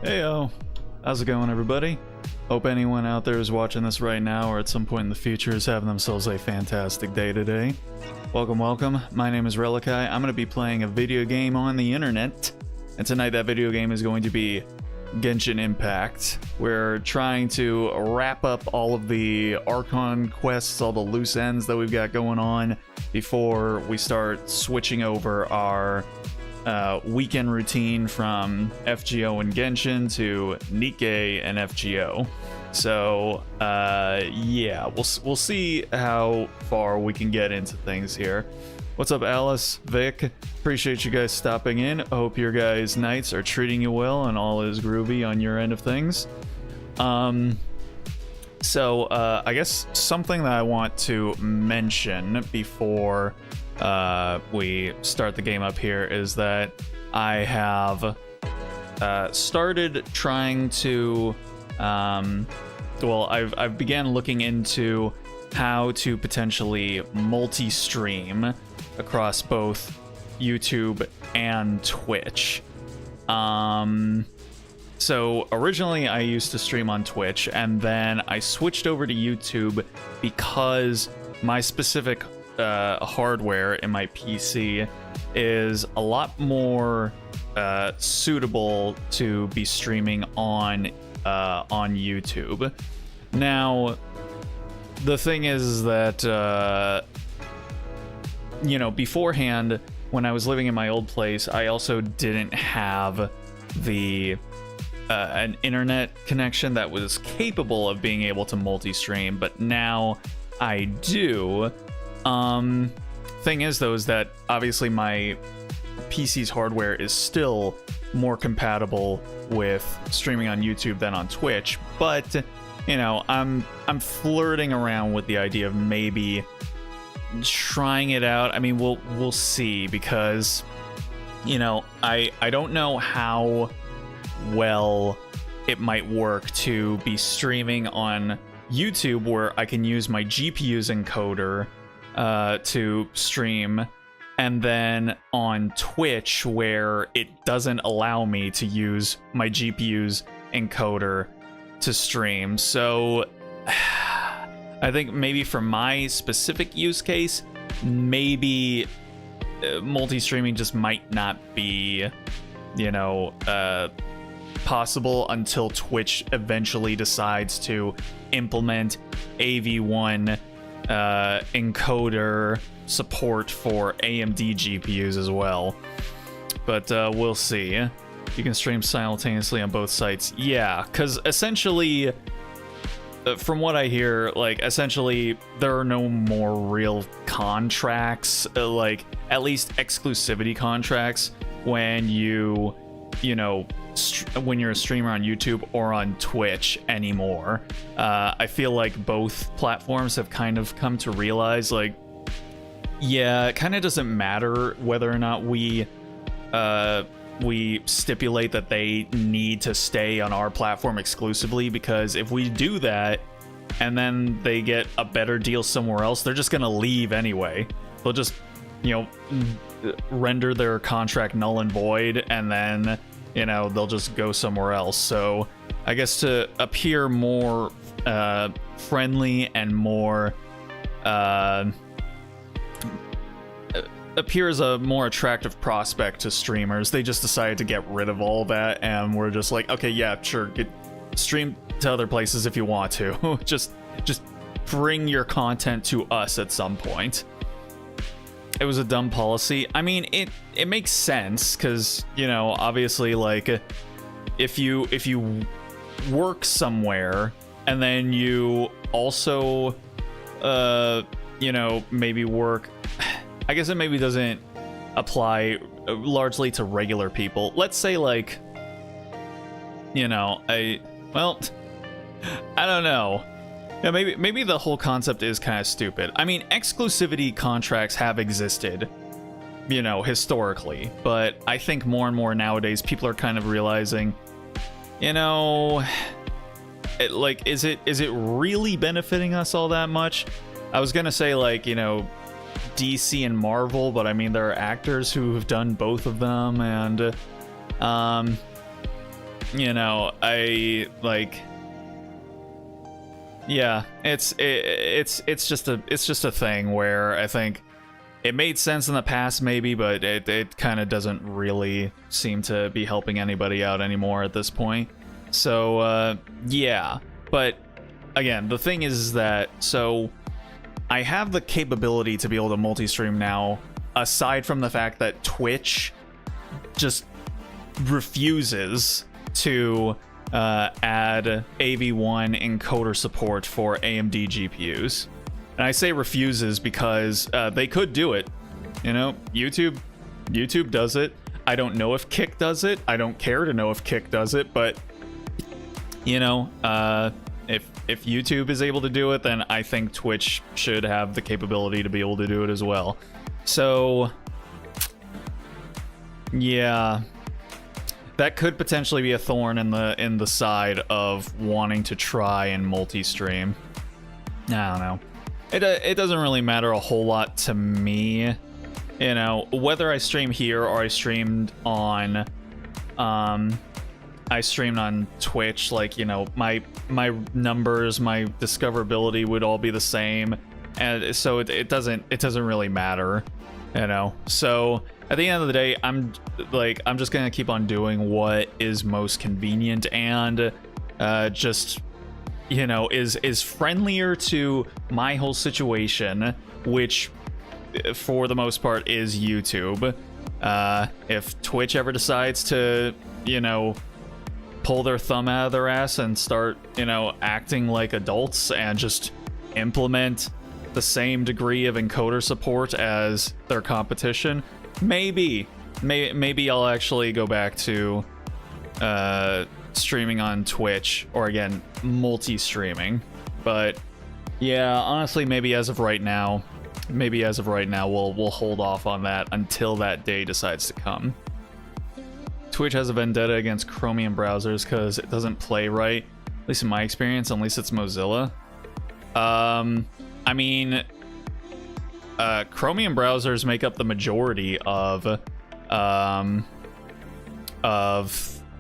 Heyo, how's it going, everybody? Hope anyone out there is watching this right now or at some point in the future is having themselves a fantastic day today. Welcome. My name is Relikai. I'm going to be playing a video game on the internet, and tonight that video game is going to be Genshin Impact. We're trying to wrap up all of the Archon quests, all the loose ends that we've got going on before we start switching over our weekend routine from FGO and Genshin to Nikkei and FGO. So yeah, we'll see how far we can get into things here. What's up, Alice, Vic? Appreciate you guys stopping in. I hope your guys' nights are treating you well and all is groovy on your end of things. So I guess something that I want to mention before we start the game up here is that I have started trying to I've began looking into how to potentially multi-stream across both YouTube and Twitch. So originally I used to stream on Twitch, and then I switched over to YouTube because my specific hardware in my PC is a lot more suitable to be streaming on YouTube. Now, the thing is that beforehand, when I was living in my old place, I also didn't have the an internet connection that was capable of being able to multi-stream, but now I do. Thing is, though, is that obviously my PC's hardware is still more compatible with streaming on YouTube than on Twitch, but I'm flirting around with the idea of maybe trying it out. I mean, we'll see, because I don't know how well it might work to be streaming on YouTube where I can use my GPU's encoder to stream, and then on Twitch where it doesn't allow me to use my GPU's encoder to stream. So I think maybe for my specific use case, maybe multi-streaming just might not be possible until Twitch eventually decides to implement AV1 encoder support for AMD GPUs as well. But we'll see. You can stream simultaneously on both sites. Yeah, because essentially, from what I hear, essentially there are no more real contracts, at least exclusivity contracts, when when you're a streamer on YouTube or on Twitch anymore. I feel like both platforms have kind of come to realize, yeah, it kind of doesn't matter whether or not we stipulate that they need to stay on our platform exclusively, because if we do that and then they get a better deal somewhere else, they're just gonna leave anyway. They'll just render their contract null and void, and then they'll just go somewhere else. So I guess to appear more friendly and more appear as a more attractive prospect to streamers, they just decided to get rid of all that, and we're just like, okay, yeah, sure, stream to other places if you want to. just bring your content to us at some point. It was a dumb policy. I mean, it makes sense, because obviously, if you work somewhere and then you also maybe work, I guess it maybe doesn't apply largely to regular people. Let's say I don't know. Yeah, maybe the whole concept is kind of stupid. I mean, exclusivity contracts have existed, historically, but I think more and more nowadays people are kind of realizing, is it really benefiting us all that much? I was gonna say DC and Marvel, but I mean there are actors who have done both of them, and you know, yeah, it's just a thing where I think it made sense in the past maybe, but it kind of doesn't really seem to be helping anybody out anymore at this point. So yeah, but again, the thing is that, so I have the capability to be able to multi-stream now, aside from the fact that Twitch just refuses to add AV1 encoder support for AMD GPUs. And I say refuses because they could do it. You know, YouTube does it. I don't know if Kick does it. I don't care to know if Kick does it, but you know, if YouTube is able to do it, then I think Twitch should have the capability to be able to do it as well. So yeah, that could potentially be a thorn in the side of wanting to try and multi-stream. I don't know. It doesn't really matter a whole lot to me, you know, whether I stream here or I streamed on Twitch. Like, you know, my numbers, my discoverability would all be the same, and so it doesn't really matter, you know. So at the end of the day, I'm just gonna keep on doing what is most convenient and just, you know, is friendlier to my whole situation, which for the most part is YouTube. If Twitch ever decides to, you know, pull their thumb out of their ass and start, you know, acting like adults and just implement the same degree of encoder support as their competition, maybe I'll actually go back to streaming on Twitch, or again, multi-streaming. But yeah, honestly, maybe as of right now we'll hold off on that until that day decides to come. Twitch has a vendetta against Chromium browsers because it doesn't play right, at least in my experience, unless it's Mozilla. I mean, Chromium browsers make up the majority of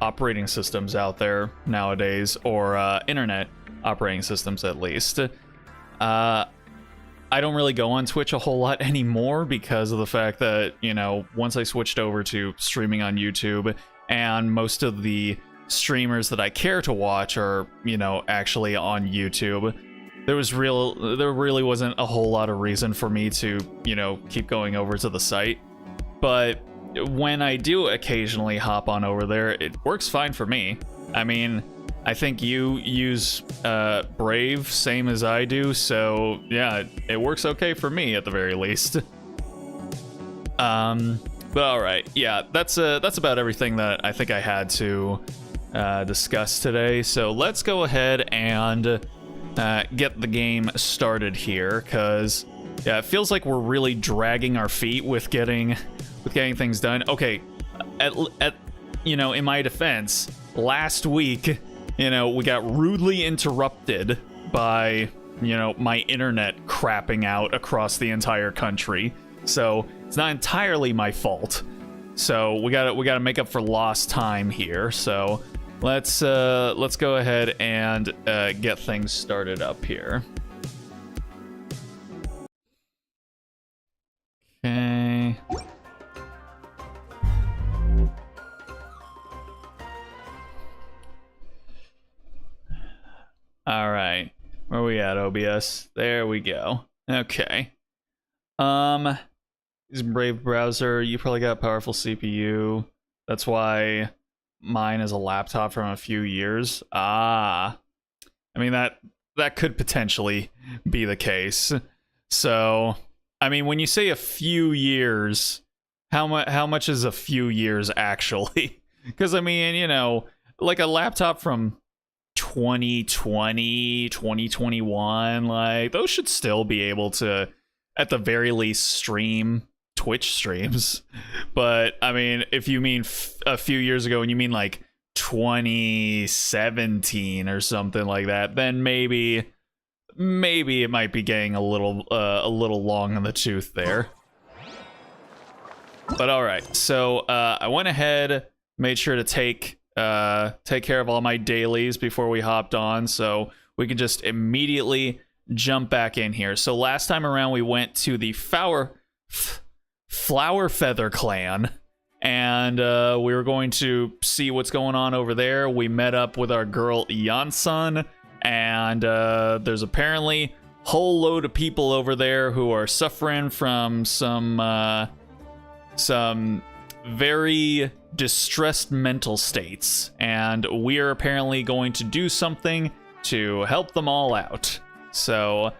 operating systems out there nowadays, or internet operating systems at least. I don't really go on Twitch a whole lot anymore because of the fact that, you know, once I switched over to streaming on YouTube, and most of the streamers that I care to watch are, you know, actually on YouTube, there really wasn't a whole lot of reason for me to, you know, keep going over to the site. But when I do occasionally hop on over there, it works fine for me. I mean, I think you use Brave, same as I do, so yeah, it works okay for me at the very least. But all right, yeah, that's about everything that I think I had to discuss today. So let's go ahead and get the game started here, because yeah, it feels like we're really dragging our feet with getting things done. Okay, at you know, in my defense, last week, you know, we got rudely interrupted by, you know, my internet crapping out across the entire country. So it's not entirely my fault. So we gotta make up for lost time here. So let's go ahead and get things started up here. Okay. All right, where are we at, OBS? There we go. Okay. Use Brave browser. You probably got a powerful CPU. That's why mine is a laptop from a few years. Ah, I mean that could potentially be the case. So, I mean, when you say a few years, how much is a few years actually? Because I mean, you know, like a laptop from 2020, 2021, like those should still be able to, at the very least, stream Twitch streams. But I mean, if you mean a few years ago and you mean like 2017 or something like that, then maybe it might be getting a little long in the tooth there. But all right, so I went ahead, made sure to take take care of all my dailies before we hopped on, so we could just immediately jump back in here. So last time around, we went to the Flower Feather Clan, and we were going to see what's going on over there. We met up with our girl Iansan, and there's apparently a whole load of people over there who are suffering from some very distressed mental states, and we are apparently going to do something to help them all out. So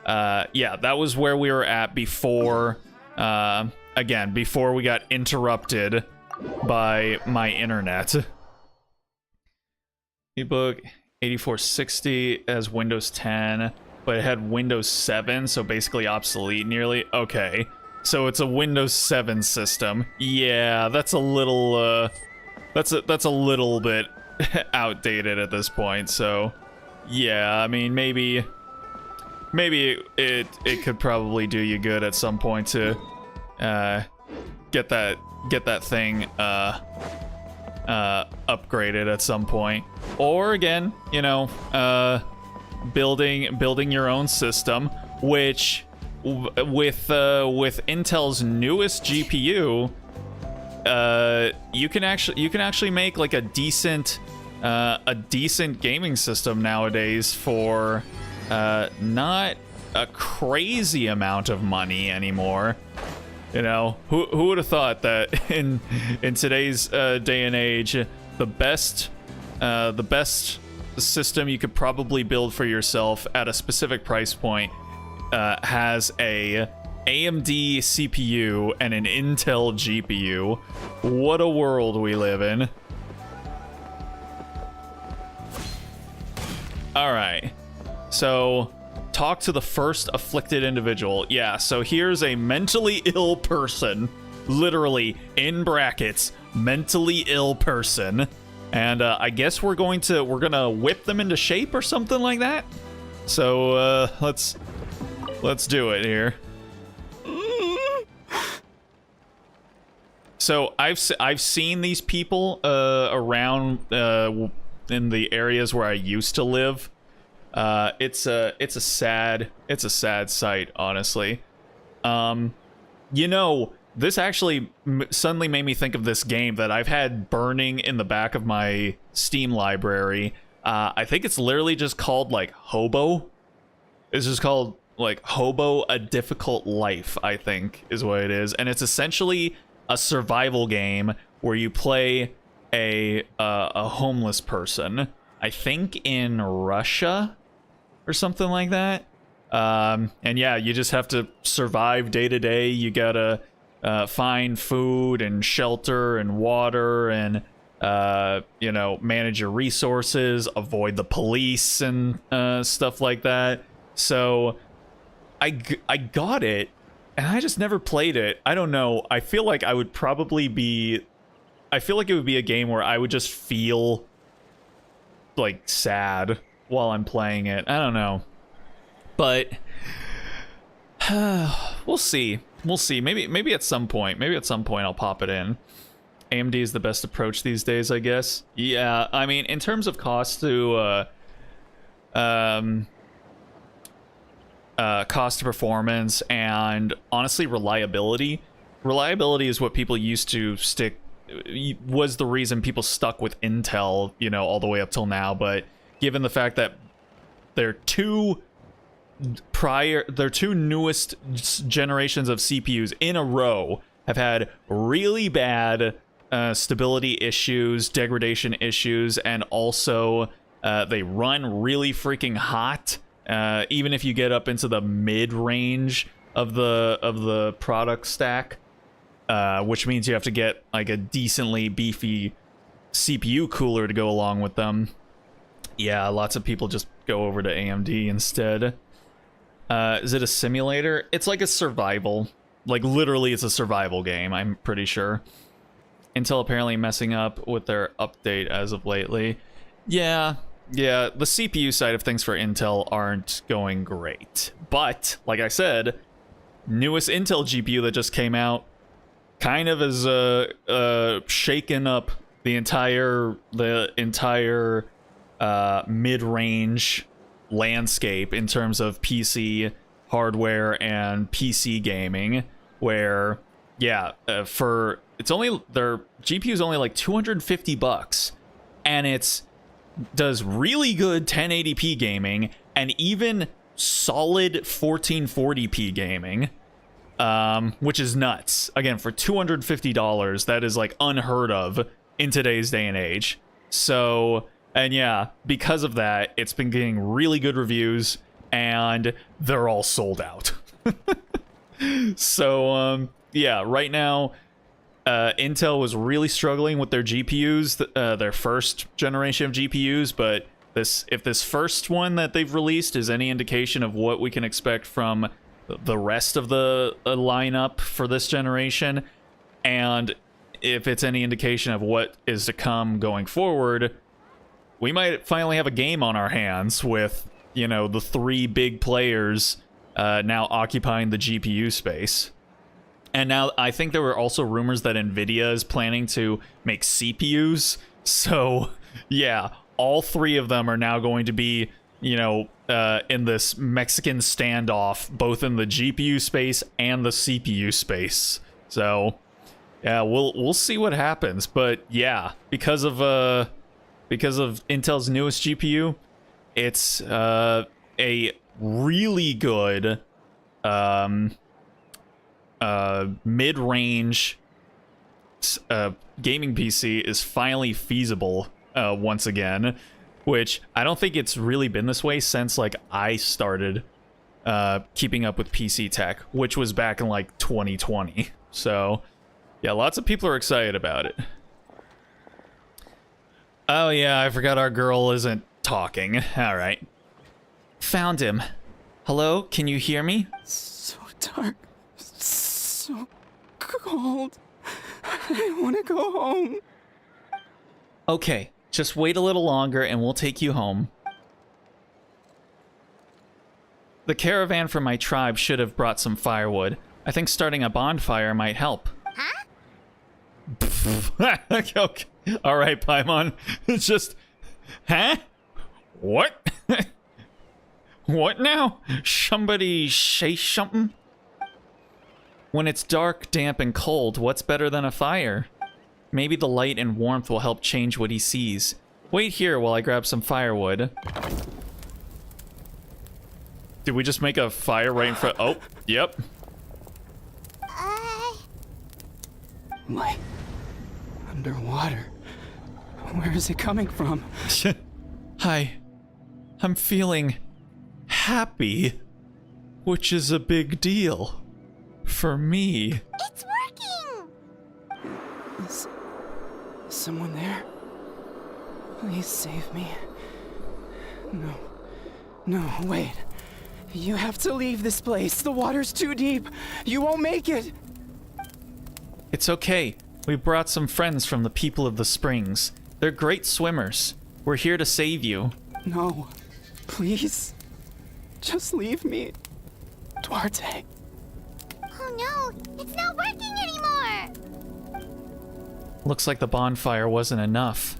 yeah, that was where we were at before again, before we got interrupted by my internet. Ebook 8460 as Windows 10, but it had Windows 7, so basically obsolete nearly. Okay, so it's a Windows 7 system. Yeah, that's a little that's a little bit outdated at this point. So yeah, I mean, maybe it could probably do you good at some point to get that thing upgraded at some point, or again, you know, building your own system, which with Intel's newest GPU, you can actually make like a decent gaming system nowadays for not a crazy amount of money anymore. You know, who would have thought that in today's day and age, the best system you could probably build for yourself at a specific price point has a AMD CPU and an Intel GPU. What a world we live in. All right, so talk to the first afflicted individual. Yeah, so here's a mentally ill person, literally in brackets, mentally ill person, and I guess we're gonna whip them into shape or something like that. So let's do it here. So I've seen these people around in the areas where I used to live. It's a sad sight, honestly. You know, this actually suddenly made me think of this game that I've had burning in the back of my Steam library. I think it's literally just called like Hobo. It's just called like Hobo: A Difficult Life, I think is what it is, and it's essentially a survival game where you play a homeless person, I think in Russia or something like that. And yeah, you just have to survive day to day. You gotta find food and shelter and water and you know, manage your resources, avoid the police and stuff like that. So I got it, and I just never played it. I don't know. I feel like it would be a game where I would just feel like sad while I'm playing it. I don't know, but we'll see. Maybe at some point I'll pop it in. AMD is the best approach these days, I guess. Yeah, I mean, in terms of cost to cost to performance and honestly reliability is what people used to was the reason people stuck with Intel, you know, all the way up till now. But given the fact that their two newest generations of CPUs in a row have had really bad stability issues, degradation issues, and also they run really freaking hot. Even if you get up into the mid-range of the product stack, which means you have to get like a decently beefy CPU cooler to go along with them. Yeah, lots of people just go over to AMD instead. Is it a simulator? It's like a survival. Like, literally, it's a survival game, I'm pretty sure. Intel apparently messing up with their update as of lately. Yeah, the CPU side of things for Intel aren't going great. But, like I said, newest Intel GPU that just came out kind of is shaken up the entire mid-range landscape in terms of PC hardware and PC gaming, where for it's only their GPU is only like $250, and it's does really good 1080p gaming and even solid 1440p gaming, which is nuts. Again, for $250, that is like unheard of in today's day and age. So, and yeah, because of that, it's been getting really good reviews, and they're all sold out. So, yeah, right now, Intel was really struggling with their GPUs, their first generation of GPUs, but if this first one that they've released is any indication of what we can expect from the rest of the lineup for this generation, and if it's any indication of what is to come going forward, we might finally have a game on our hands with, you know, the three big players now occupying the GPU space. And now I think there were also rumors that Nvidia is planning to make CPUs. So yeah, all three of them are now going to be, you know, in this Mexican standoff, both in the GPU space and the CPU space. So yeah, we'll see what happens. But yeah, because of Intel's newest GPU, it's a really good mid-range gaming PC is finally feasible once again, which I don't think it's really been this way since like I started keeping up with PC tech, which was back in like 2020. So yeah, lots of people are excited about it. Oh yeah, I forgot our girl isn't talking. All right. Found him. Hello, can you hear me? So dark. So cold. I want to go home. Okay, just wait a little longer and we'll take you home. The caravan from my tribe should have brought some firewood. I think starting a bonfire might help. Huh? Okay. All right, Paimon. It's just... Huh? What? What now? Somebody say something? When it's dark, damp, and cold, what's better than a fire? Maybe the light and warmth will help change what he sees. Wait here while I grab some firewood. Did we just make a fire right in front? Oh, yep. Light. Underwater. Where is it coming from? Hi. I'm feeling happy, which is a big deal for me. It's working! Is someone there? Please save me. No. No, wait. You have to leave this place. The water's too deep. You won't make it. It's okay. We brought some friends from the people of the springs. They're great swimmers. We're here to save you. No. Please. Just leave me. Duarte. Oh no, it's not working anymore! Looks like the bonfire wasn't enough.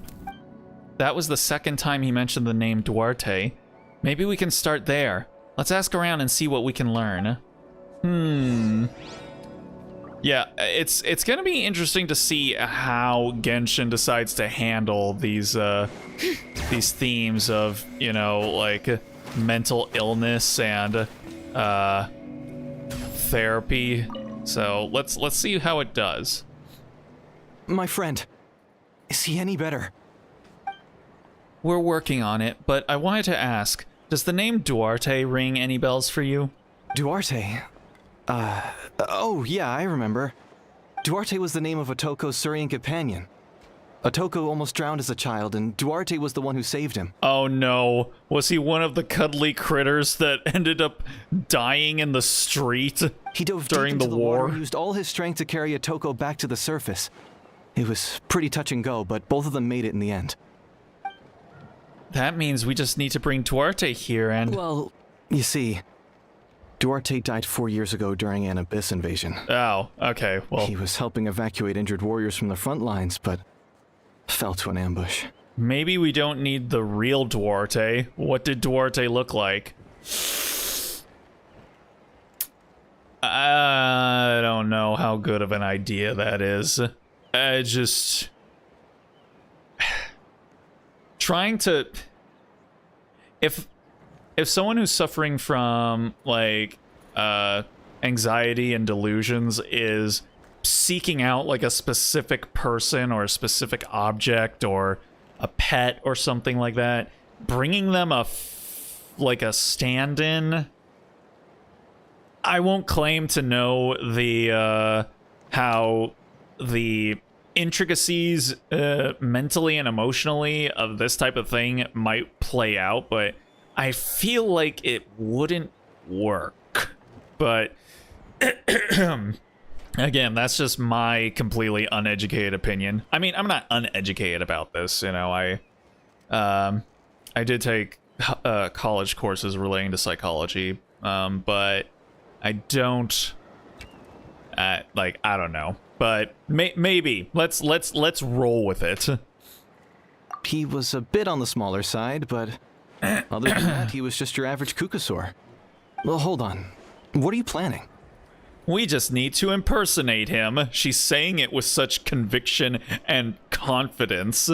That was the second time he mentioned the name Duarte. Maybe we can start there. Let's ask around and see what we can learn. Yeah, it's gonna be interesting to see how Genshin decides to handle these themes of, you know, like mental illness and therapy. So let's see how it does. My friend, is he any better? We're working on it, but I wanted to ask, does the name Duarte ring any bells for you? Duarte? Oh yeah, I remember. Duarte was the name of Otoko's Surian companion. Otoko almost drowned as a child, and Duarte was the one who saved him. Oh no, was he one of the cuddly critters that ended up dying in the street He dove during deep into the water war? and used all his strength to carry Otoko back to the surface. It was pretty touch and go, but both of them made it in the end. That means we just need to bring Duarte here and... Well, you see, Duarte died 4 years ago during an abyss invasion. Oh, okay, well... He was helping evacuate injured warriors from the front lines, but Fell to an ambush. Maybe we don't need the real Duarte. What did Duarte look like? I don't know how good of an idea that is. I just... trying to... If someone who's suffering from, like, anxiety and delusions is seeking out, like, a specific person or a specific object or a pet or something like that, bringing them like a stand-in... I won't claim to know the, how the intricacies mentally and emotionally of this type of thing might play out, but I feel like it wouldn't work. But again, that's just my completely uneducated opinion. I mean, I'm not uneducated about this, you know. I did take college courses relating to psychology, but I don't like, I don't know, but maybe let's roll with it. He was a bit on the smaller side, but other than that, he was just your average Kukasaur. Well, hold on. What are you planning? We just need to impersonate him. She's saying it with such conviction and confidence.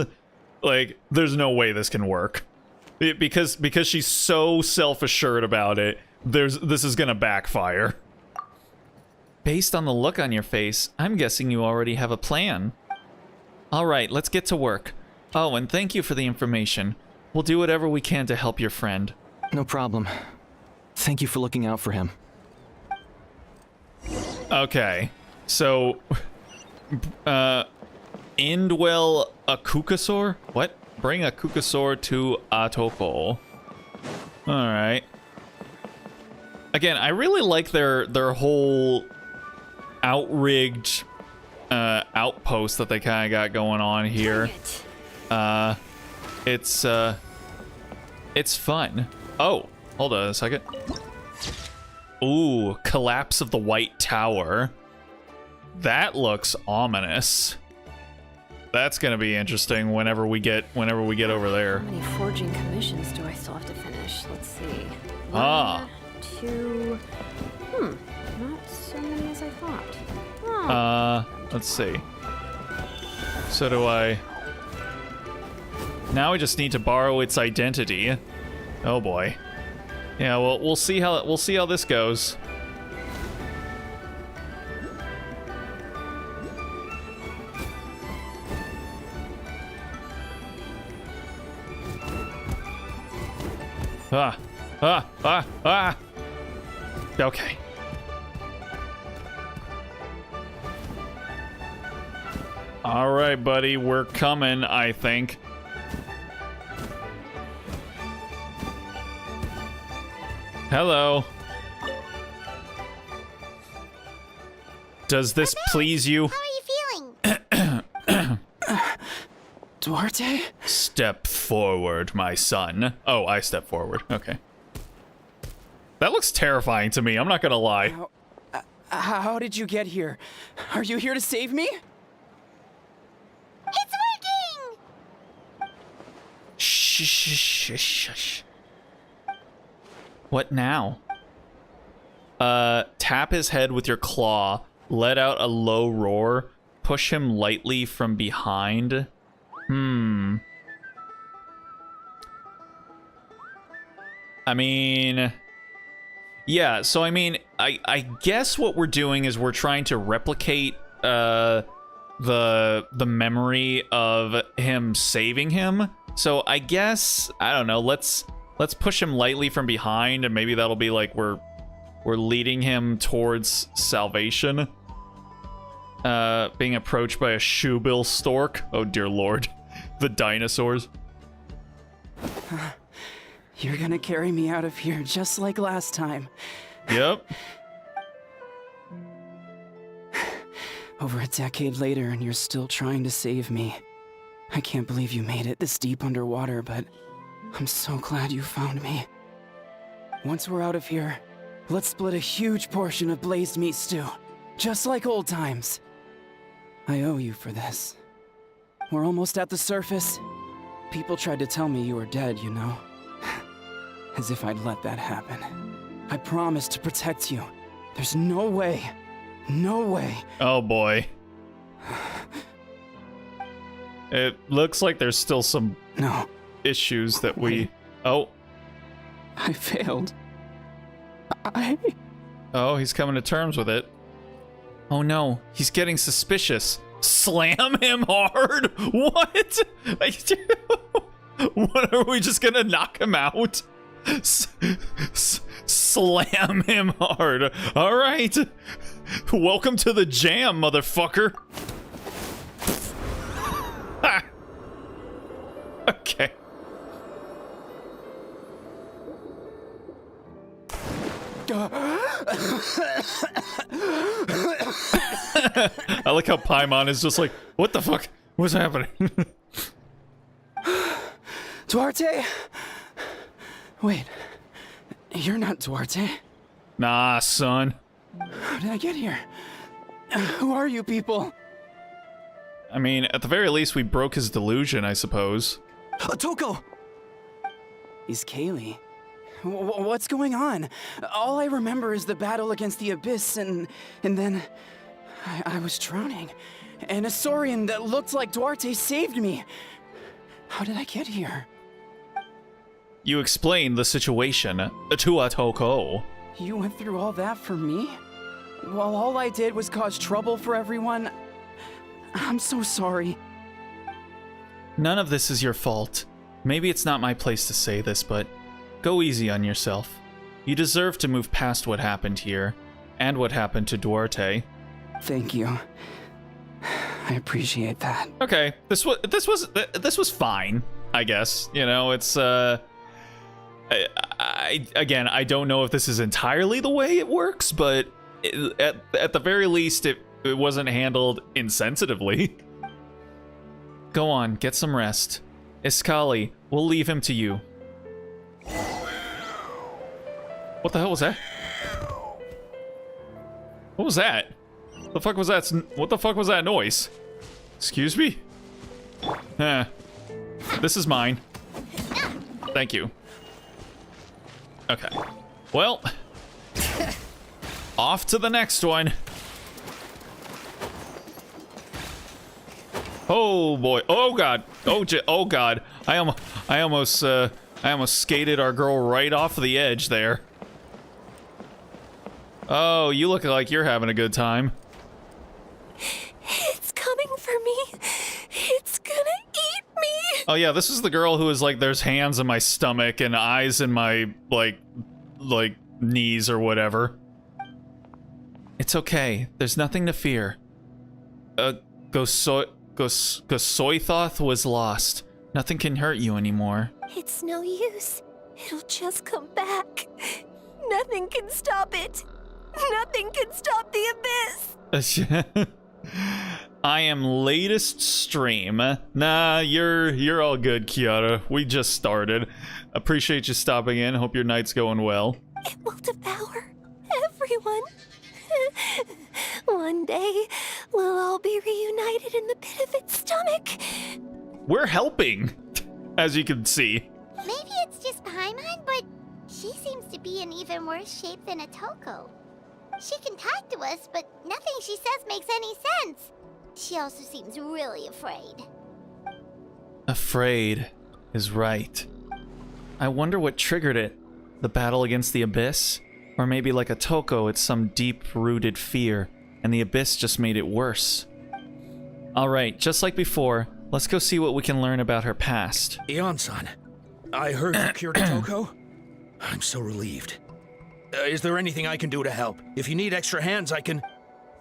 Like, there's no way this can work. Because she's so self-assured about it, this is gonna backfire. Based on the look on your face, I'm guessing you already have a plan. All right, let's get to work. Oh, and thank you for the information. We'll do whatever we can to help your friend. No problem. Thank you for looking out for him. Okay, so... Indwell a Kukasaur? What? Bring a Kukasaur to Atoko. Alright. Again, I really like their whole outrigged outpost that they kind of got going on here. It's fun. Oh, hold on a second. Ooh, collapse of the White Tower. That looks ominous. That's gonna be interesting whenever we get over there. How many forging commissions do I still have to finish? Let's see. Ah. 1, 2. Not so many as I thought. Oh. Let's see. So do I. Now we just need to borrow its identity. Oh boy. Yeah, well, we'll see how this goes. Okay. All right, buddy, we're coming, I think. Hello. Does this please you? How are you feeling? Duarte? Step forward, my son. Oh, I step forward. Okay. That looks terrifying to me, I'm not gonna lie. How did you get here? Are you here to save me? It's working! Shh. What now? Tap his head with your claw, let out a low roar, push him lightly from behind. I mean... Yeah, so I mean, I guess what we're doing is we're trying to replicate, the memory of him saving him. So I guess, I don't know, let's push him lightly from behind, and maybe that'll be like we're leading him towards salvation. Being approached by a shoebill stork. Oh dear lord. The dinosaurs. You're gonna carry me out of here just like last time. Yep. Over a decade later, and you're still trying to save me. I can't believe you made it this deep underwater, but I'm so glad you found me. Once we're out of here, let's split a huge portion of blazed meat stew, just like old times. I owe you for this. We're almost at the surface. People tried to tell me you were dead, you know? As if I'd let that happen. I promised to protect you. There's no way. No way. Oh boy. It looks like there's still some No. issues that we... Oh. I failed. Oh, he's coming to terms with it. Oh no, he's getting suspicious. Slam him hard? What? What, are we just gonna knock him out? Slam him hard. All right. Welcome to the jam, motherfucker. Okay. I like how Paimon is just like, what the fuck? What's happening? Duarte? Wait. You're not Duarte. Nah, son. How did I get here? Who are you people? I mean, at the very least, we broke his delusion, I suppose. Otoko! Is Kaylee. What's going on? All I remember is the battle against the Abyss, and then I was drowning. And a Saurian that looked like Duarte saved me. How did I get here? You explained the situation to Otoko. You went through all that for me? While all I did was cause trouble for everyone? I'm so sorry. None of this is your fault. Maybe it's not my place to say this, but go easy on yourself. You deserve to move past what happened here, and what happened to Duarte. Thank you. I appreciate that. Okay, this was fine, I guess. You know, it's again, I don't know if this is entirely the way it works, but at the very least, it wasn't handled insensitively. Go on, get some rest. Iskali, we'll leave him to you. What the hell was that? What was that? The fuck was that? What the fuck was that noise? Excuse me? This is mine. Thank you. Okay. Well, off to the next one. Oh boy. Oh god. Oh god. I almost skated our girl right off the edge there. Oh, you look like you're having a good time. It's coming for me. It's gonna eat me. Oh yeah, this is the girl who is like, there's hands in my stomach and eyes in my, like knees or whatever. It's okay. There's nothing to fear. Gosoithoth was lost. Nothing can hurt you anymore. It's no use. It'll just come back. Nothing can stop it. Nothing can stop the abyss. I am latest stream. Nah, you're all good, Kiara. We just started. Appreciate you stopping in. Hope your night's going well. It will devour everyone. One day, we'll all be reunited in the pit of its stomach. We're helping, as you can see. Maybe it's just Paimon, but she seems to be in even worse shape than Otoko. She can talk to us, but nothing she says makes any sense. She also seems really afraid. Afraid is right. I wonder what triggered it. The battle against the Abyss? Or maybe like Otoko, it's some deep-rooted fear, and the Abyss just made it worse. Alright, just like before, let's go see what we can learn about her past. Iansan, I heard you cured Otoko. I'm so relieved. Is there anything I can do to help? If you need extra hands, I can...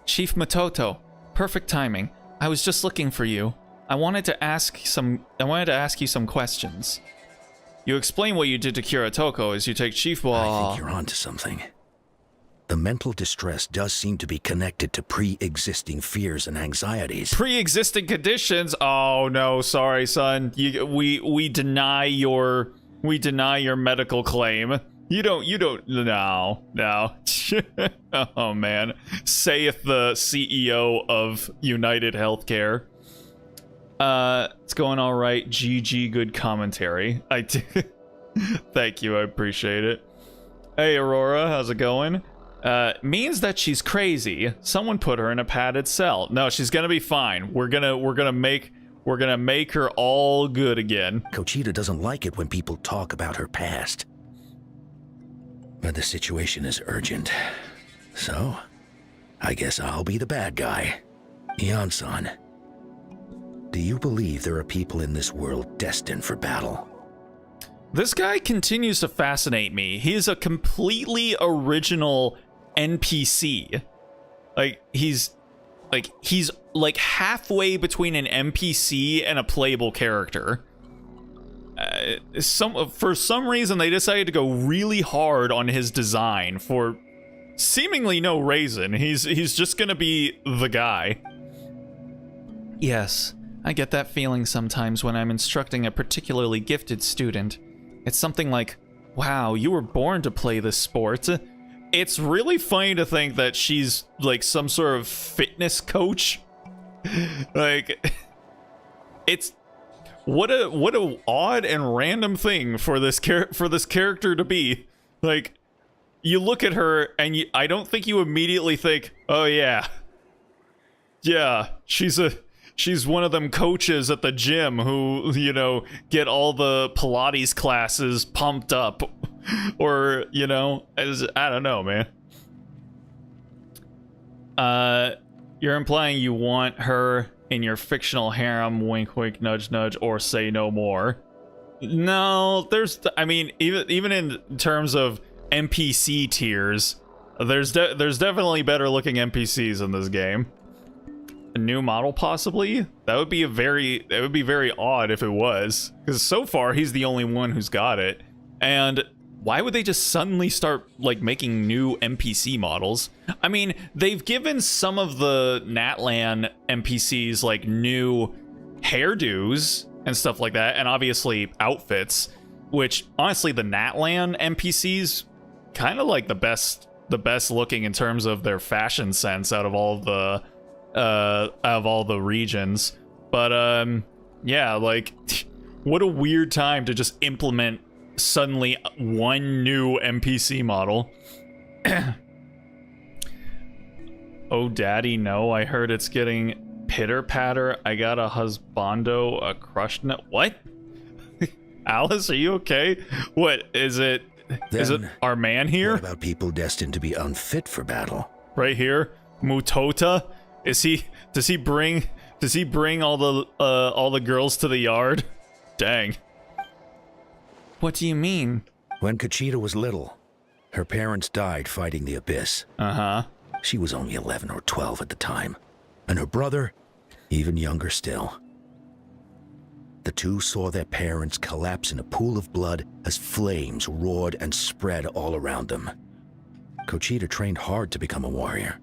Chief Matoto, perfect timing. I was just looking for you. I wanted to ask you some questions. You explain what you did to cure Otoko as you take Chief I think you're onto something. The mental distress does seem to be connected to pre-existing fears and anxieties. Pre-existing conditions? Oh no, sorry, son. We deny your medical claim. You don't. No. Oh man, saith the CEO of United Healthcare. It's going all right. GG, good commentary. Thank you, I appreciate it. Hey, Aurora, how's it going? Means that she's crazy. Someone put her in a padded cell. No, she's gonna be fine. We're gonna make her all good again. Conchita doesn't like it when people talk about her past. But the situation is urgent. So, I guess I'll be the bad guy. Iansan, do you believe there are people in this world destined for battle? This guy continues to fascinate me. He is a completely original NPC. He's halfway between an NPC and a playable character. For some reason, they decided to go really hard on his design for seemingly no reason. He's just gonna be the guy. Yes, I get that feeling sometimes when I'm instructing a particularly gifted student. It's something like, wow, you were born to play this sport. It's really funny to think that she's like some sort of fitness coach. Like, it's what a odd and random thing for this character to be. Like, you look at her and I don't think you immediately think, oh yeah, she's one of them coaches at the gym who, you know, get all the Pilates classes pumped up. Or, you know, I don't know, man. You're implying you want her in your fictional harem, wink, wink, nudge, nudge, or say no more. No, I mean, even in terms of NPC tiers, there's definitely better looking NPCs in this game. A new model, possibly? That would be very odd if it was, because so far he's the only one who's got it. And why would they just suddenly start like making new NPC models? I mean, they've given some of the Natlan NPCs like new hairdos and stuff like that, and obviously outfits, which honestly the Natlan NPCs kind of like the best looking in terms of their fashion sense out of all the regions. But yeah, like what a weird time to just implement suddenly one new NPC model. Oh daddy, no, I heard it's getting pitter patter. I got a husbando, a crush net. What? Alice, are you okay? What is it? Is it our man here? What about people destined to be unfit for battle? Right here, Mutota. Does he bring all the girls to the yard? Dang. What do you mean? When Conchita was little, her parents died fighting the Abyss. Uh-huh. She was only 11 or 12 at the time, and her brother, even younger still. The two saw their parents collapse in a pool of blood as flames roared and spread all around them. Conchita trained hard to become a warrior,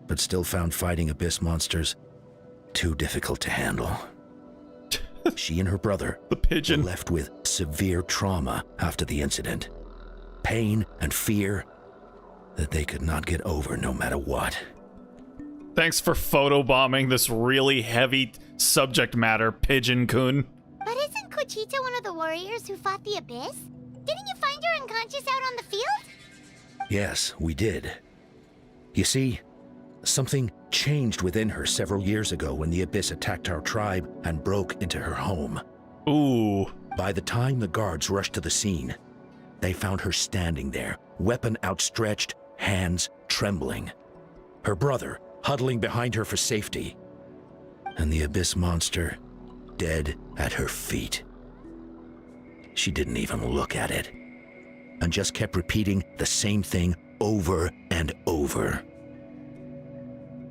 but still found fighting Abyss monsters too difficult to handle. She and her brother the pigeon were left with severe trauma after the incident. Pain and fear that they could not get over no matter what. Thanks for photobombing this really heavy subject matter, Pigeon-kun. But isn't Conchita one of the warriors who fought the Abyss? Didn't you find her unconscious out on the field? Yes, we did. You see, something changed within her several years ago when the Abyss attacked our tribe and broke into her home. Ooh. By the time the guards rushed to the scene, they found her standing there, weapon outstretched, hands trembling. Her brother huddling behind her for safety, and the Abyss monster dead at her feet. She didn't even look at it, and just kept repeating the same thing over and over.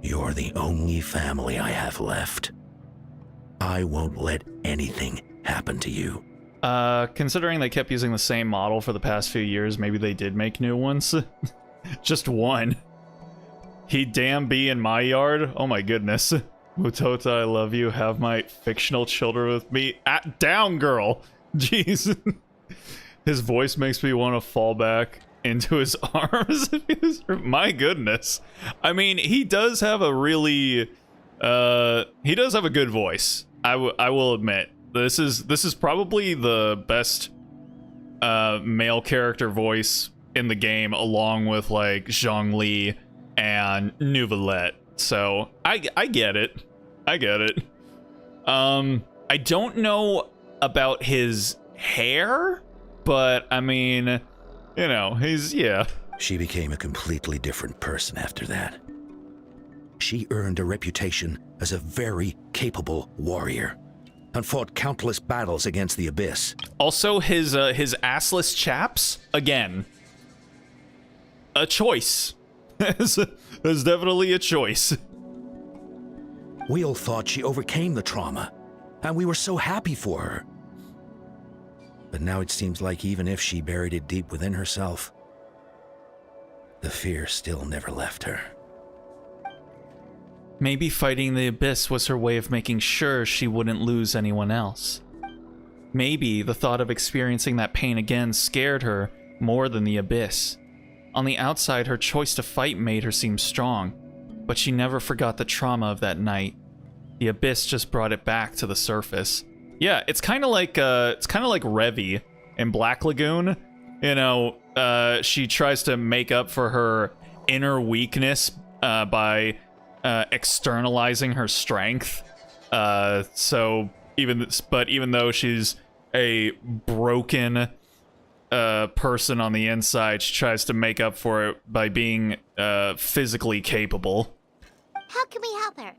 You're the only family I have left. I won't let anything happen to you. Considering they kept using the same model for the past few years, maybe they did make new ones. Just one. He damn be in my yard? Oh my goodness. Mutota, I love you. Have my fictional children with me. Down, girl! Jeez. His voice makes me want to fall back into his arms. My goodness. I mean, he does have a really... he does have a good voice. I will admit, this is probably the best male character voice in the game, along with like Zhongli and Neuvillette. So I get it. I get it. I don't know about his hair, but I mean, you know, yeah. She became a completely different person after that. She earned a reputation as a very capable warrior and fought countless battles against the Abyss. Also, his assless chaps, again, a choice. There's definitely a choice. We all thought she overcame the trauma, and we were so happy for her. But now it seems like even if she buried it deep within herself, the fear still never left her. Maybe fighting the Abyss was her way of making sure she wouldn't lose anyone else. Maybe the thought of experiencing that pain again scared her more than the Abyss. On the outside, her choice to fight made her seem strong, but she never forgot the trauma of that night. The Abyss just brought it back to the surface. Yeah, it's kind of like Revy in Black Lagoon. You know, she tries to make up for her inner weakness by externalizing her strength. So even though she's a broken person on the inside, she tries to make up for it by being physically capable. How can we help her?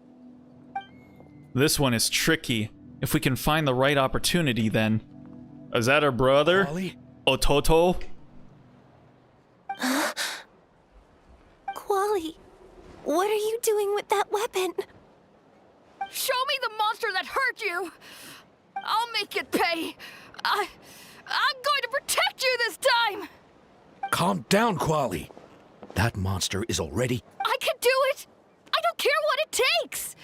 This one is tricky. If we can find the right opportunity, then. Is that her brother? Quali? Ototo? Quali, what are you doing with that weapon? Show me the monster that hurt you! I'll make it pay! I'm going to protect you this time! Calm down, Quali. That monster is already... I can do it! I don't care what it takes!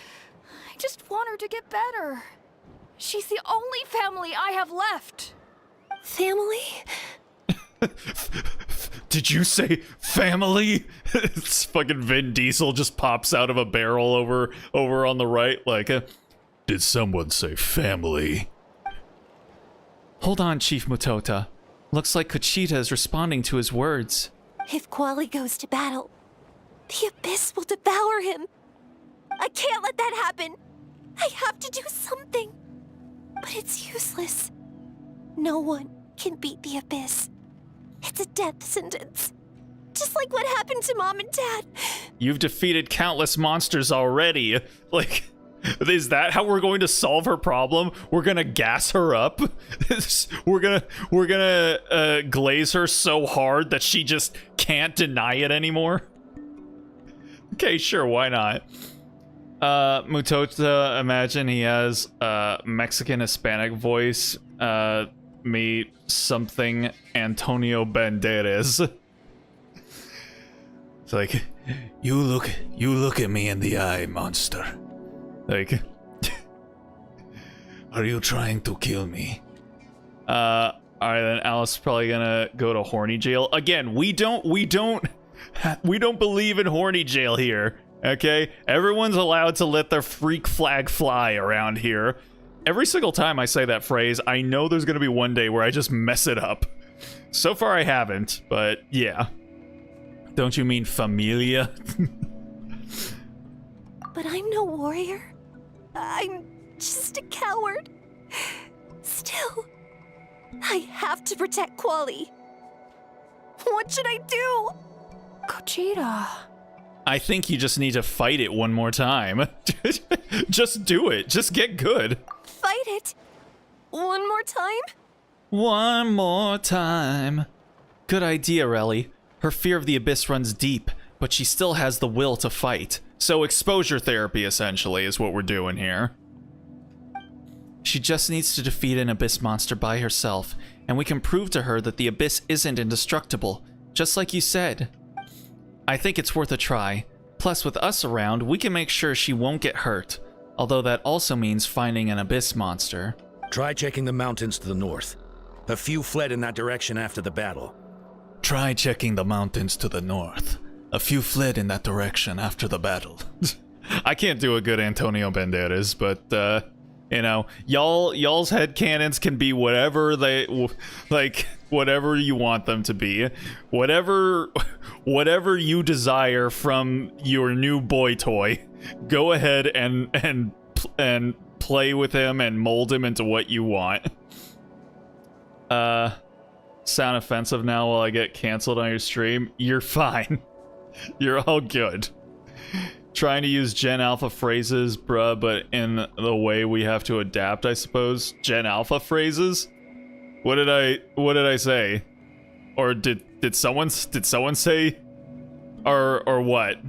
I just want her to get better. She's the only family I have left. Family? Did you say family? It's fucking Vin Diesel just pops out of a barrel over on the right, like, did someone say family? Hold on, Chief Mutota. Looks like Kuchita is responding to his words. If Quali goes to battle, the Abyss will devour him. I can't let that happen. I have to do something. But it's useless. No one can beat the Abyss. It's a death sentence. Just like what happened to Mom and Dad. You've defeated countless monsters already. Like, is that how we're going to solve her problem? We're gonna gas her up? we're gonna glaze her so hard that she just can't deny it anymore? Okay, sure, why not? Mutota, imagine he has a Mexican Hispanic voice. Me something Antonio Banderas. It's like, you look at me in the eye, monster. Like, are you trying to kill me? Alright, then Alice is probably gonna go to horny jail. Again, we don't believe in horny jail here. Okay? Everyone's allowed to let their freak flag fly around here. Every single time I say that phrase, I know there's gonna be one day where I just mess it up. So far I haven't, but yeah. Don't you mean familia? But I'm no warrior. I'm just a coward. Still, I have to protect Quali. What should I do? Kuchita. I think you just need to fight it one more time. Just do it. Just get good. Fight it? One more time? One more time. Good idea, Relly. Her fear of the Abyss runs deep, but she still has the will to fight. So exposure therapy, essentially, is what we're doing here. She just needs to defeat an Abyss monster by herself, and we can prove to her that the Abyss isn't indestructible, just like you said. I think it's worth a try. Plus, with us around, we can make sure she won't get hurt. Although that also means finding an Abyss monster. Try checking the mountains to the north. A few fled in that direction after the battle. Try checking the mountains to the north. A few fled in that direction after the battle. I can't do a good Antonio Banderas, but You know, y'all's headcanons can be whatever whatever you want them to be. Whatever you desire from your new boy toy. Go ahead and play with him and mold him into what you want. Sound offensive now while I get canceled on your stream? You're fine. You're all good. Trying to use Gen Alpha phrases, bruh, but in the way we have to adapt, I suppose. Gen Alpha phrases? What did I say? Or did someone say or what?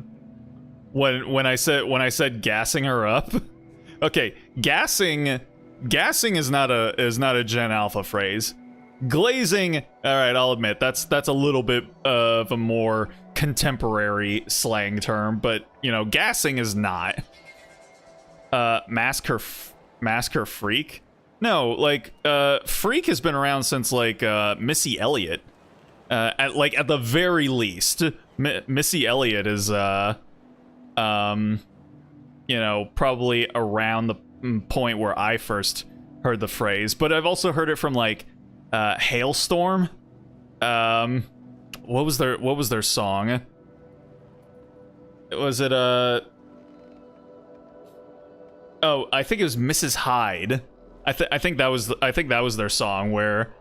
When I said gassing her up? Okay, gassing is not a Gen Alpha phrase. Glazing, all right, I'll admit that's a little bit of a more contemporary slang term, but you know, gassing is not. Mask her freak? No, like freak has been around since like Missy Elliott. At the very least, Missy Elliott is you know, probably around the point where I first heard the phrase, but I've also heard it from like Hailstorm. What was their song? Was it oh, I think it was Mrs. Hyde. I think that was their song where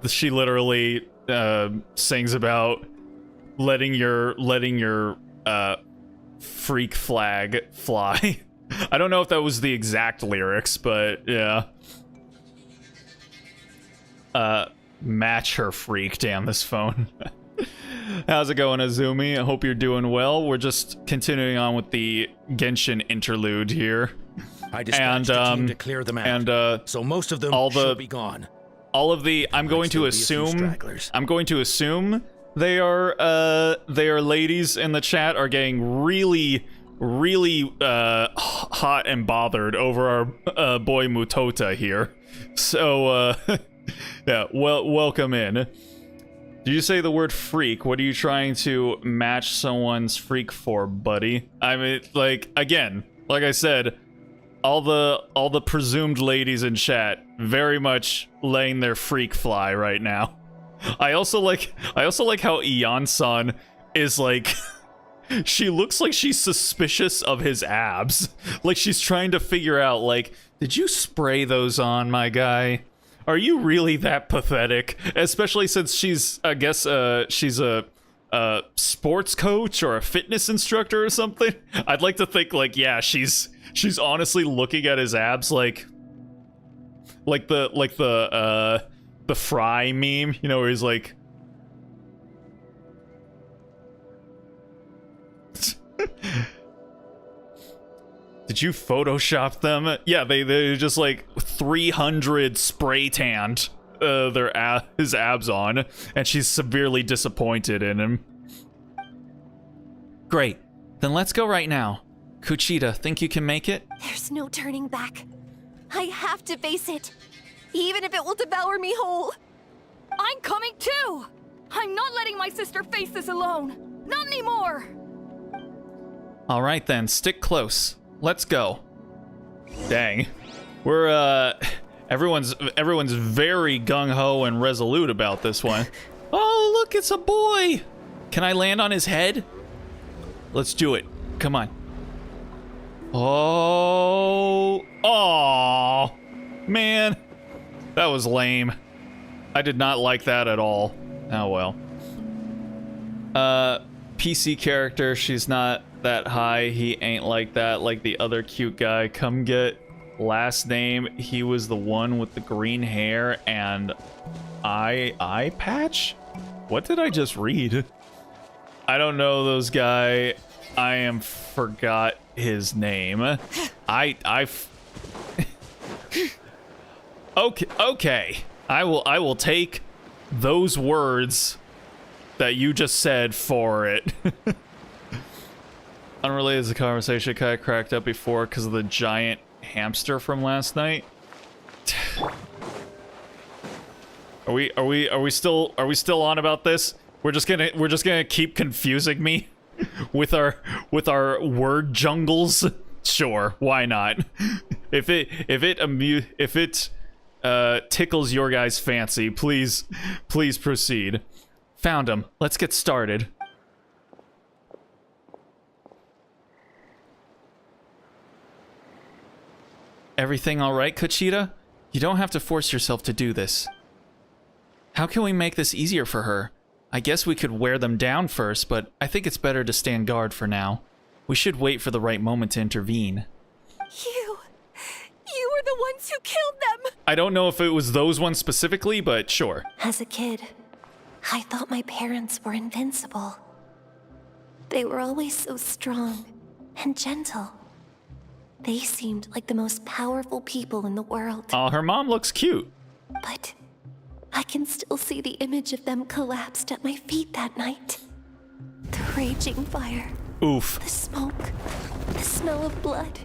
she literally sings about letting your freak flag fly. I don't know if that was the exact lyrics, but yeah. Match her freak. Damn, this phone. How's it going, Azumi? I hope you're doing well. We're just continuing on with the Genshin interlude here. I dispatched a team to clear them out, and so most of them should be gone. All of the I'm going to assume they are ladies in the chat are getting really hot and bothered over our boy Mutota here. So yeah, well, welcome in. Did you say the word freak? What are you trying to match someone's freak for, buddy? I mean, like, again, like I said, all the presumed ladies in chat very much laying their freak fly right now. I also like how Iansan is like she looks like she's suspicious of his abs. Like she's trying to figure out, like, did you spray those on, my guy? Are you really that pathetic? Especially since she's, I guess, she's a sports coach or a fitness instructor or something. I'd like to think, like, yeah, she's honestly looking at his abs like the Fry meme, you know, where he's like, did you Photoshop them? Yeah, they just like 300 spray tanned his abs on, and she's severely disappointed in him. Great, then let's go right now. Kuchita, think you can make it? There's no turning back. I have to face it, even if it will devour me whole. I'm coming too! I'm not letting my sister face this alone. Not anymore! All right then, stick close. Let's go. Dang. We're, everyone's very gung-ho and resolute about this one. Oh, look, it's a boy! Can I land on his head? Let's do it. Come on. Oh. Aw. Man. That was lame. I did not like that at all. Oh, well. PC character, she's not that high. He ain't like that, like the other cute guy. Come get last name. He was the one with the green hair and eye patch? What did I just read? I don't know those guy. I forgot his name. Okay. I will take those words that you just said for it. Unrelated to the conversation, kind of cracked up before because of the giant hamster from last night. Are we still on about this? We're just gonna keep confusing me with our word jungles. Sure, why not? If it tickles your guys' fancy, please proceed. Found him. Let's get started. Everything all right, Kuchita? You don't have to force yourself to do this. How can we make this easier for her? I guess we could wear them down first, but I think it's better to stand guard for now. We should wait for the right moment to intervene. You were the ones who killed them! I don't know if it was those ones specifically, but sure. As a kid, I thought my parents were invincible. They were always so strong and gentle. They seemed like the most powerful people in the world. Oh, her mom looks cute. But I can still see the image of them collapsed at my feet that night. The raging fire. Oof. The smoke. The smell of blood.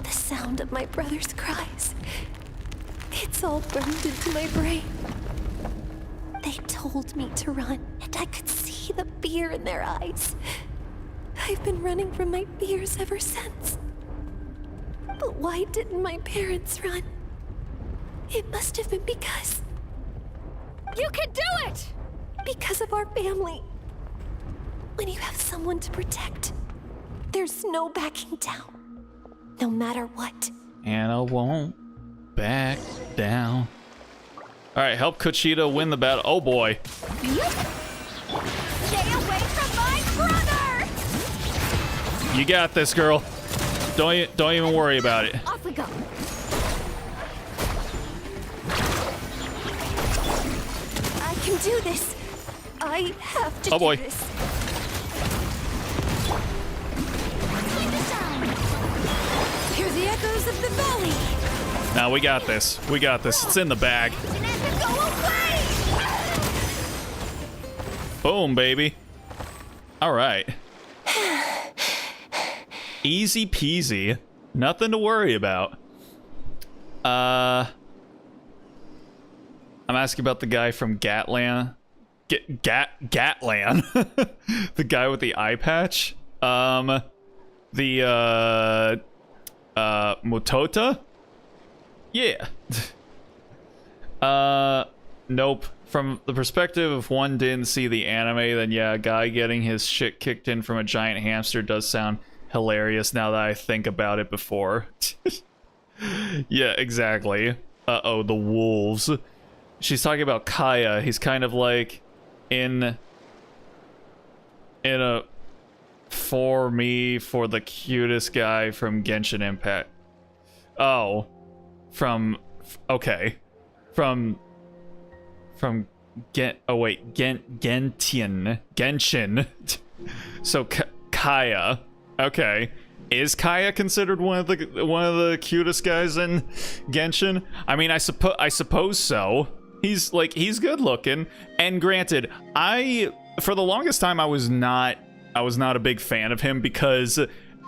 The sound of my brother's cries. It's all burned into my brain. They told me to run, and I could see the fear in their eyes. I've been running from my fears ever since. But why didn't my parents run? It must have been because... You can do it! Because of our family. When you have someone to protect, there's no backing down. No matter what. And I won't back down. Alright, help Kuchita win the battle. Oh boy. Stay away from my brother! You got this, girl. Don't even worry about it. Off we go. I can do this. I have to Oh boy. do this. Hear the echoes of the valley. Now we got this. We got this. It's in the bag. Go away! Boom, baby. All right. Easy peasy. Nothing to worry about. I'm asking about the guy from Gatland. Gatland. The guy with the eye patch. Mutota? Yeah. Nope. From the perspective of one didn't see the anime, then yeah, a guy getting his shit kicked in from a giant hamster does sound hilarious now that I think about it before. Yeah, exactly. Uh-oh, the wolves. She's talking about Kaya. He's kind of like in a for the cutest guy from Genshin Impact. Oh. Okay. Genshin. So Kaya. Okay. Is Kaya considered one of the cutest guys in Genshin? I mean, I suppose so. He's good looking. And granted, for the longest time I was not a big fan of him because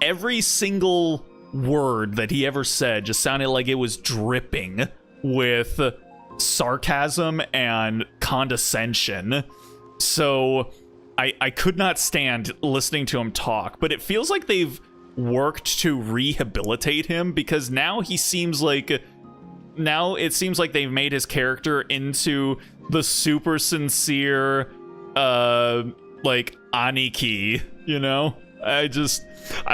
every single word that he ever said just sounded like it was dripping with sarcasm and condescension. So I could not stand listening to him talk, but it feels like they've worked to rehabilitate him because now it seems like they've made his character into the super sincere like Aniki, you know? I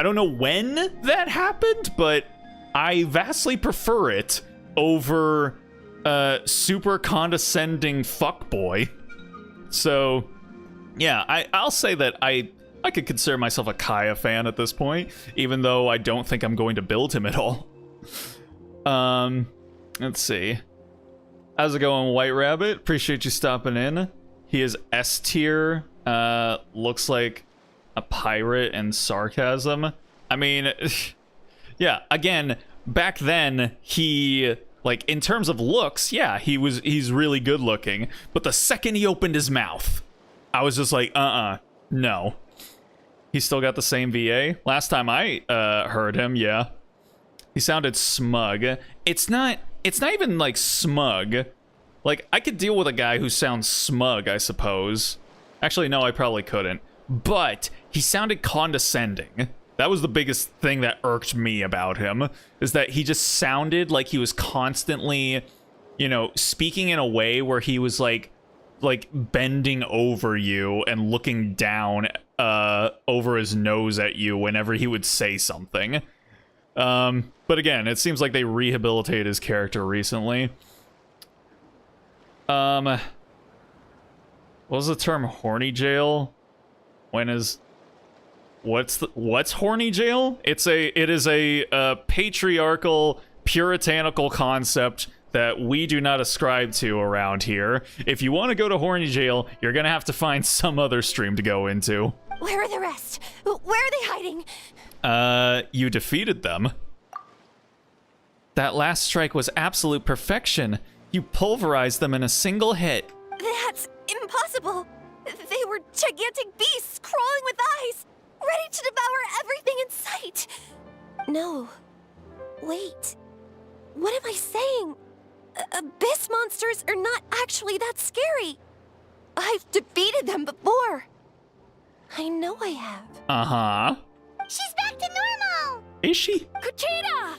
don't know when that happened, but I vastly prefer it over super condescending fuckboy. So yeah, I'll say that I could consider myself a Kaya fan at this point, even though I don't think I'm going to build him at all. Let's see. How's it going, White Rabbit? Appreciate you stopping in. He is S tier. Looks like a pirate and sarcasm. I mean, yeah, again, back then, he, like, in terms of looks, yeah, he's really good looking. But the second he opened his mouth, I was just like, no. He's still got the same VA. Last time I heard him, yeah. He sounded smug. It's not even like smug. Like, I could deal with a guy who sounds smug, I suppose. Actually, no, I probably couldn't. But he sounded condescending. That was the biggest thing that irked me about him, is that he just sounded like he was constantly, you know, speaking in a way where he was like bending over you and looking down over his nose at you whenever he would say something. But again, it seems like they rehabilitated his character recently. What was the term? Horny jail? What's horny jail? It is a patriarchal, puritanical concept that we do not ascribe to around here. If you want to go to horny jail, you're gonna have to find some other stream to go into. Where are the rest? Where are they hiding? You defeated them. That last strike was absolute perfection. You pulverized them in a single hit. That's impossible. They were gigantic beasts crawling with eyes, ready to devour everything in sight. No. Wait. What am I saying? Abyss monsters are not actually that scary. I've defeated them before. I know I have. Uh-huh. She's back to normal! Is she? Gogeta!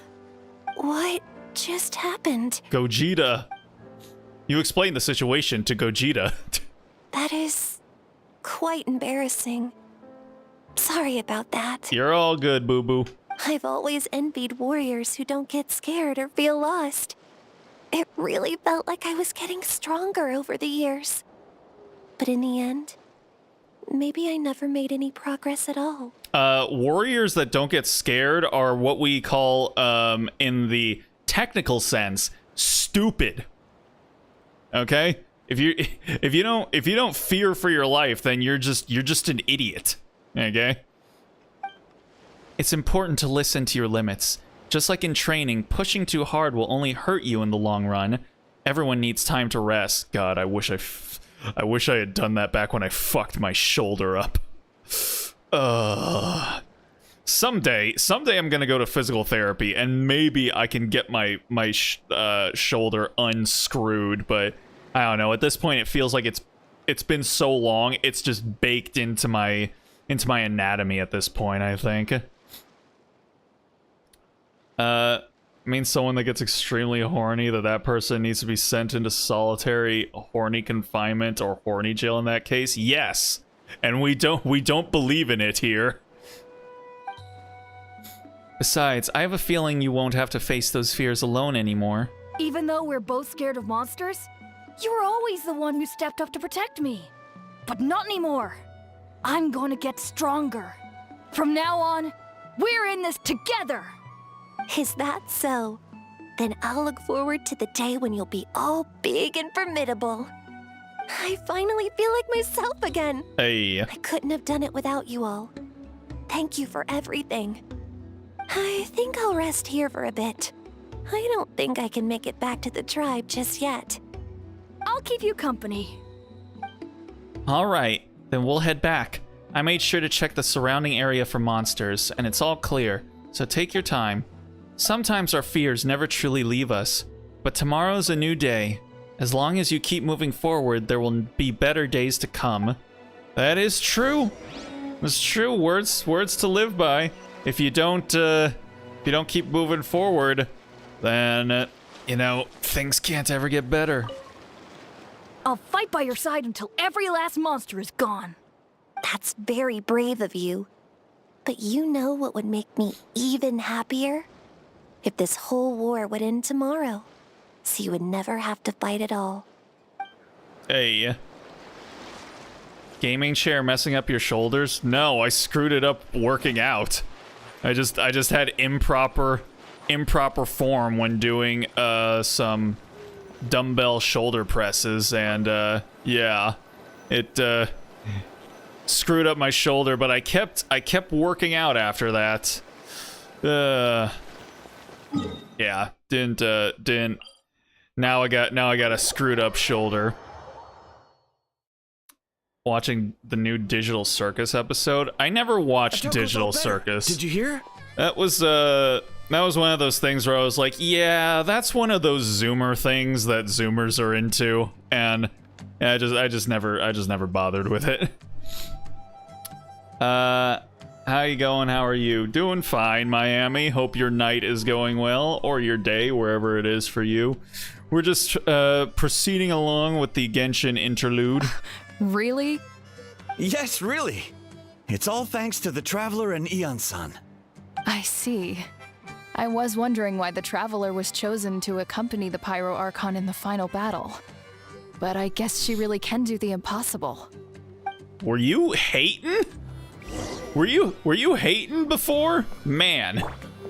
What just happened? Gogeta. You explained the situation to Gogeta. That is quite embarrassing. Sorry about that. You're all good, boo-boo. I've always envied warriors who don't get scared or feel lost. It really felt like I was getting stronger over the years. But in the end, maybe I never made any progress at all. Warriors that don't get scared are what we call, in the technical sense, stupid. Okay? If you don't fear for your life, then you're just an idiot. Okay? It's important to listen to your limits. Just like in training, pushing too hard will only hurt you in the long run. Everyone needs time to rest. God, I wish I had done that back when I fucked my shoulder up. Someday I'm gonna go to physical therapy and maybe I can get my shoulder unscrewed, but I don't know. At this point, it feels like it's been so long, it's just baked into my anatomy at this point, I think. Means someone that gets extremely horny, that person needs to be sent into solitary horny confinement or horny jail in that case? Yes. And we don't believe in it here. Besides, I have a feeling you won't have to face those fears alone anymore. Even though we're both scared of monsters, you were always the one who stepped up to protect me. But not anymore. I'm going to get stronger. From now on, we're in this together. Is that so? Then I'll look forward to the day when you'll be all big and formidable. I finally feel like myself again. Hey. I couldn't have done it without you all. Thank you for everything. I think I'll rest here for a bit. I don't think I can make it back to the tribe just yet. I'll keep you company. All right, then we'll head back. I made sure to check the surrounding area for monsters, and it's all clear, so take your time. Sometimes our fears never truly leave us, but tomorrow's a new day. As long as you keep moving forward, there will be better days to come. That is true. It's true. Words to live by. If you don't keep moving forward, then you know, things can't ever get better. I'll fight by your side until every last monster is gone. That's very brave of you. But you know what would make me even happier? If this whole war would end tomorrow, so you would never have to fight at all. Hey. Gaming chair messing up your shoulders? No, I screwed it up working out. I just had improper form when doing some dumbbell shoulder presses, and yeah, it screwed up my shoulder, but I kept working out after that. Yeah, didn't. Now I got a screwed up shoulder. Watching the new Digital Circus episode. I never watched Digital Circus. Did you hear? That was one of those things where I was like, yeah, that's one of those Zoomer things that Zoomers are into, and I just never bothered with it. How you going? How are you? Doing fine, Miami. Hope your night is going well, or your day, wherever it is for you. We're just proceeding along with the Genshin interlude. Really? Yes, really. It's all thanks to the Traveler and Iansan. I see. I was wondering why the Traveler was chosen to accompany the Pyro Archon in the final battle. But I guess she really can do the impossible. Were you hating? Were you hating before? Man,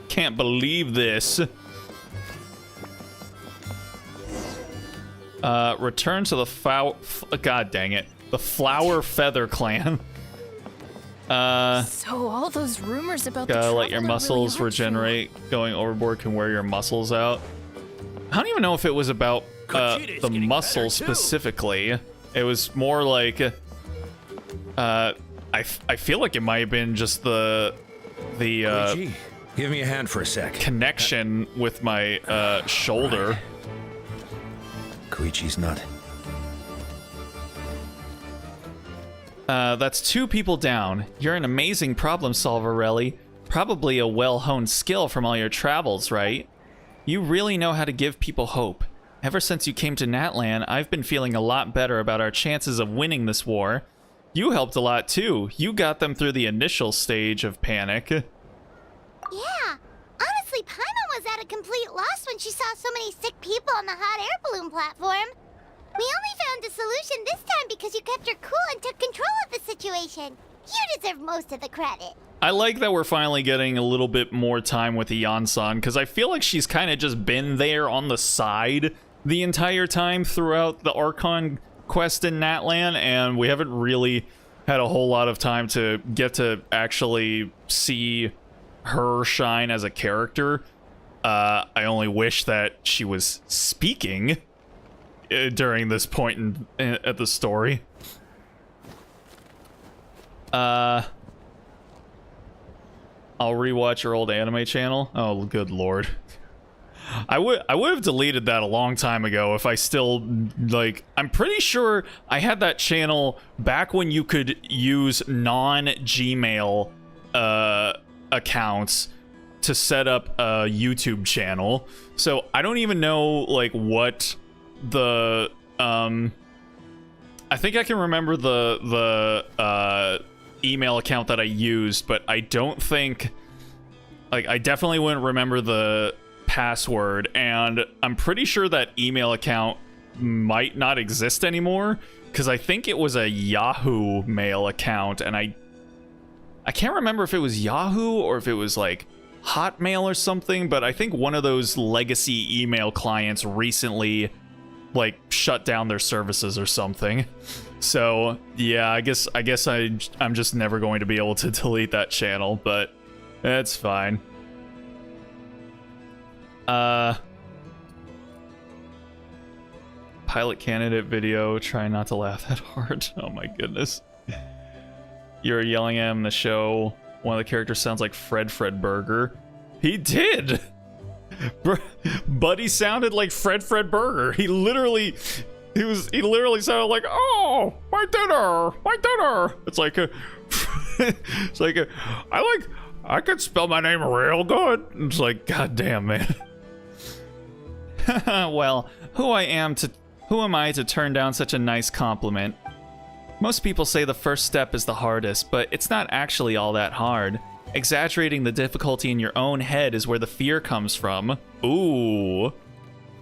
can't believe this. Return to the God dang it. The Flower Feather Clan. So all those rumors about the Gotta Traveler let your muscles really aren't true. regenerate. Going overboard can wear your muscles out. I don't even know if it was about Conchita's the getting muscles better, too. specifically. It was more like I feel like it might have been just the Luigi, give me a hand for a sec. connection with my shoulder. Koichi's not. That's 2 people down. You're an amazing problem solver, Relly. Probably a well-honed skill from all your travels, right? You really know how to give people hope. Ever since you came to Natlan, I've been feeling a lot better about our chances of winning this war. You helped a lot too. You got them through the initial stage of panic. Yeah. Honestly, Paimon was at a complete loss when she saw so many sick people on the hot air balloon platform. We only found a solution this time because you kept your cool and took control of the situation. You deserve most of the credit. I like that we're finally getting a little bit more time with Iansan, because I feel like she's kind of just been there on the side the entire time throughout the Archon quest in Natlan, and we haven't really had a whole lot of time to get to actually see her shine as a character. I only wish that she was speaking during this point at the story. I'll rewatch your old anime channel. Oh, good lord. I would have deleted that a long time ago if I still, like, I'm pretty sure I had that channel back when you could use non-Gmail accounts to set up a YouTube channel. So I don't even know, like, what the, I think I can remember the email account that I used, but I don't think, like, I definitely wouldn't remember the password, and I'm pretty sure that email account might not exist anymore, because I think it was a Yahoo mail account, and I can't remember if it was Yahoo or if it was like Hotmail or something, but I think one of those legacy email clients recently, like, shut down their services or something. So yeah, I guess I'm just never going to be able to delete that channel, but that's fine. Pilot candidate video, try not to laugh that hard. Oh my goodness. You're yelling at him in the show. One of the characters sounds like Fred Burger. He did! Buddy sounded like Fred Burger. He literally sounded like, oh, my dinner. It's like I could spell my name real good. It's like, god damn, man. Well, who am I to turn down such a nice compliment? Most people say the first step is the hardest, but it's not actually all that hard. Exaggerating the difficulty in your own head is where the fear comes from. Ooh.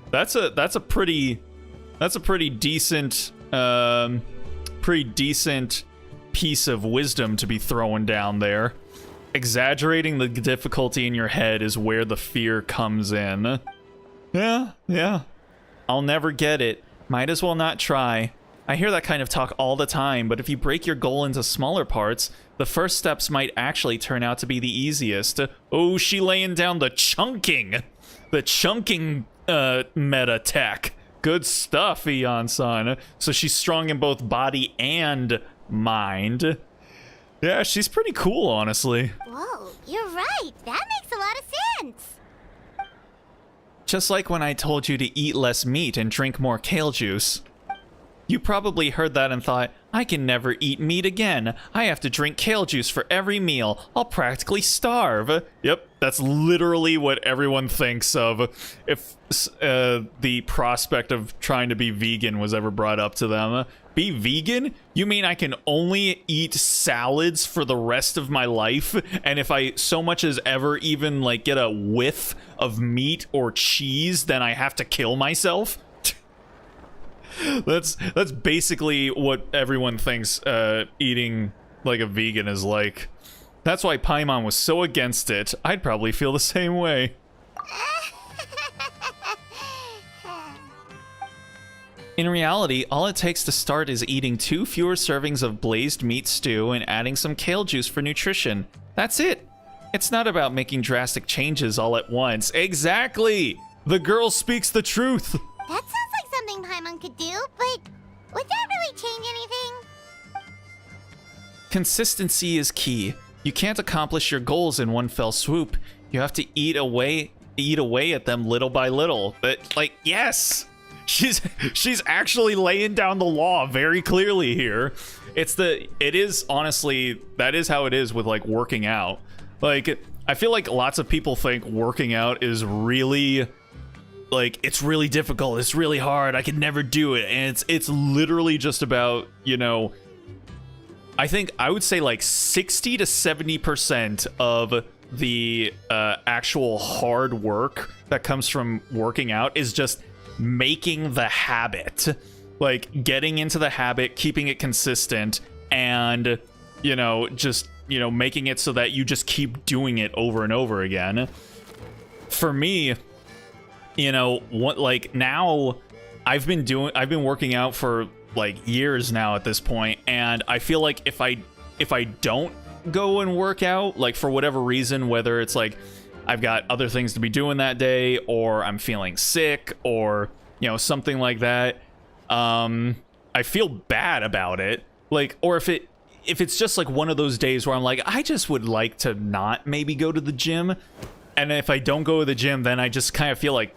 That's a pretty decent piece of wisdom to be throwing down there. Exaggerating the difficulty in your head is where the fear comes in. Yeah. I'll never get it. Might as well not try. I hear that kind of talk all the time, but if you break your goal into smaller parts, the first steps might actually turn out to be the easiest. Oh, she laying down the chunking meta tech. Good stuff, Iansan. So she's strong in both body and mind. Yeah, she's pretty cool, honestly. Whoa, you're right. That makes a lot of sense. Just like when I told you to eat less meat and drink more kale juice. You probably heard that and thought, I can never eat meat again. I have to drink kale juice for every meal. I'll practically starve. Yep, that's literally what everyone thinks of if the prospect of trying to be vegan was ever brought up to them. Be vegan? You mean I can only eat salads for the rest of my life? And if I so much as ever even like get a whiff of meat or cheese, then I have to kill myself? That's basically what everyone thinks eating like a vegan is like. That's why Paimon was so against it. I'd probably feel the same way. In reality, all it takes to start is eating 2 fewer servings of glazed meat stew and adding some kale juice for nutrition. That's it. It's not about making drastic changes all at once. Exactly! The girl speaks the truth! That sounds like something Paimon could do, but would that really change anything? Consistency is key. You can't accomplish your goals in one fell swoop. You have to eat away at them little by little. But, like, yes! She's actually laying down the law very clearly here. It is honestly, that is how it is with like working out. Like, I feel like lots of people think working out is really like, it's really difficult, it's really hard, I could never do it. And it's literally just about, you know, I think I would say like 60 to 70% of the actual hard work that comes from working out is just making the habit, like getting into the habit, keeping it consistent, and you know, just, you know, making it so that you just keep doing it over and over again. For me, you know, what, like now I've been working out for like years now at this point, and I feel like if I don't go and work out, like for whatever reason, whether it's like I've got other things to be doing that day, or I'm feeling sick, or, you know, something like that, I feel bad about it. Like, or if it's just like one of those days where I'm like, I just would like to not maybe go to the gym, and if I don't go to the gym, then I just kind of feel like,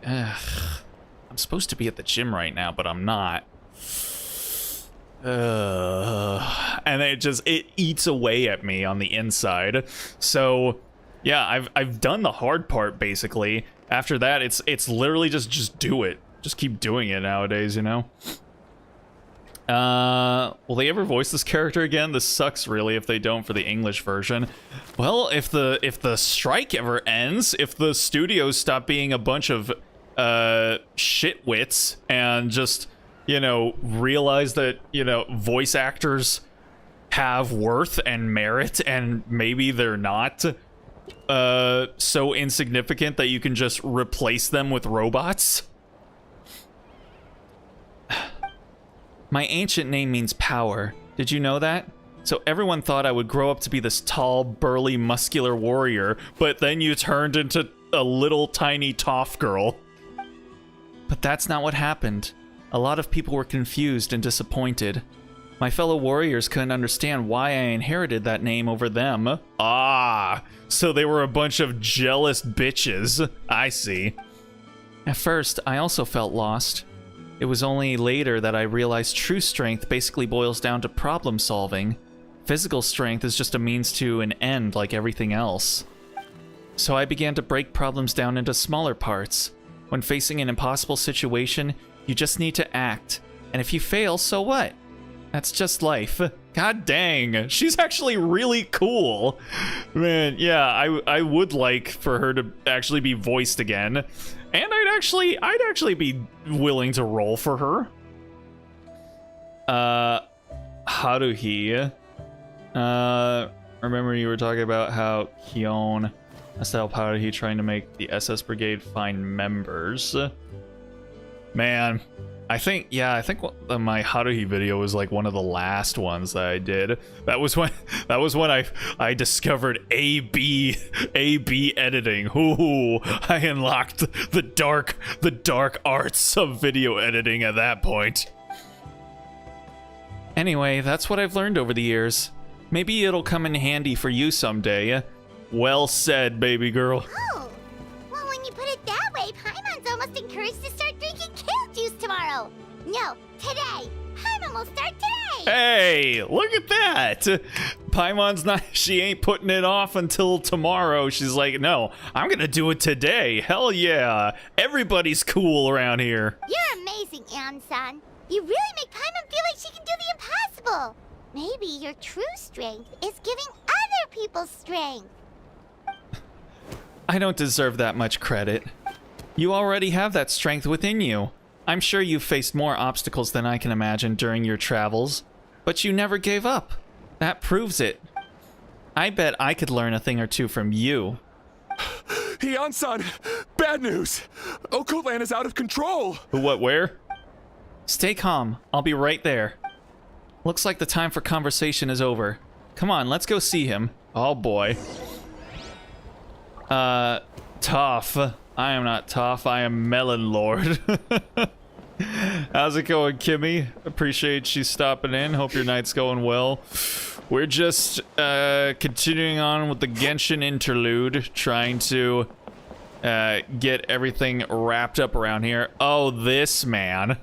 I'm supposed to be at the gym right now, but I'm not. And it eats away at me on the inside. So yeah, I've done the hard part basically. After that, it's literally just do it. Just keep doing it nowadays, you know? Will they ever voice this character again? This sucks really if they don't for the English version. Well, if the strike ever ends, if the studios stop being a bunch of shitwits and just, you know, realize that, you know, voice actors have worth and merit, and maybe they're not so insignificant that you can just replace them with robots. My ancient name means power. Did you know that? So everyone thought I would grow up to be this tall, burly, muscular warrior, but then you turned into a little tiny toff girl. But that's not what happened. A lot of people were confused and disappointed. My fellow warriors couldn't understand why I inherited that name over them. Ah, so they were a bunch of jealous bitches. I see. At first, I also felt lost. It was only later that I realized true strength basically boils down to problem solving. Physical strength is just a means to an end like everything else. So I began to break problems down into smaller parts. When facing an impossible situation, you just need to act. And if you fail, so what? That's just life. God dang, she's actually really cool. Man, yeah, I would like for her to actually be voiced again. And I'd actually be willing to roll for her. Haruhi. Remember you were talking about how Kion has to help Haruhi trying to make the SS Brigade find members. Man, I think my Haruhi video was like one of the last ones that I did. That was when I discovered AB editing. Ooh, I unlocked the dark arts of video editing at that point. Anyway, that's what I've learned over the years. Maybe it'll come in handy for you someday. Well said, baby girl. Oh, well, when you put it that way, Paimon's almost No, today! Paimon will start today! Hey, look at that! Paimon's not, she ain't putting it off until tomorrow. She's like, no, I'm gonna do it today. Hell yeah. Everybody's cool around here. You're amazing, Iansan. You really make Paimon feel like she can do the impossible. Maybe your true strength is giving other people strength. I don't deserve that much credit. You already have that strength within you. I'm sure you've faced more obstacles than I can imagine during your travels, but you never gave up. That proves it. I bet I could learn a thing or two from you. Iansan! Bad news! Occult Land is out of control! What, where? Stay calm. I'll be right there. Looks like the time for conversation is over. Come on, let's go see him. Oh boy. Tough. I am not tough. I am Melon Lord. How's it going, Kimmy? Appreciate you stopping in. Hope your night's going well. We're just continuing on with the Genshin interlude, trying to get everything wrapped up around here. Oh, this man.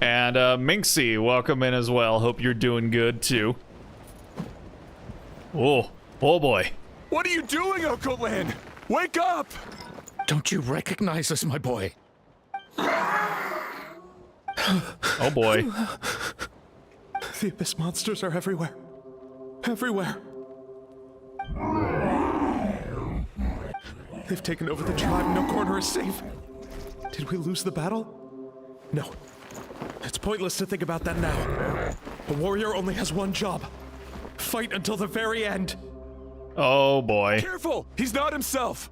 And Minxie, welcome in as well. Hope you're doing good too. Oh boy. What are you doing, Occult Land? Wake up! Don't you recognize us, my boy? Oh boy. The Abyss monsters are everywhere. Everywhere. They've taken over the tribe. No corner is safe. Did we lose the battle? No. It's pointless to think about that now. A warrior only has one job. Fight until the very end. Oh boy. Careful! He's not himself!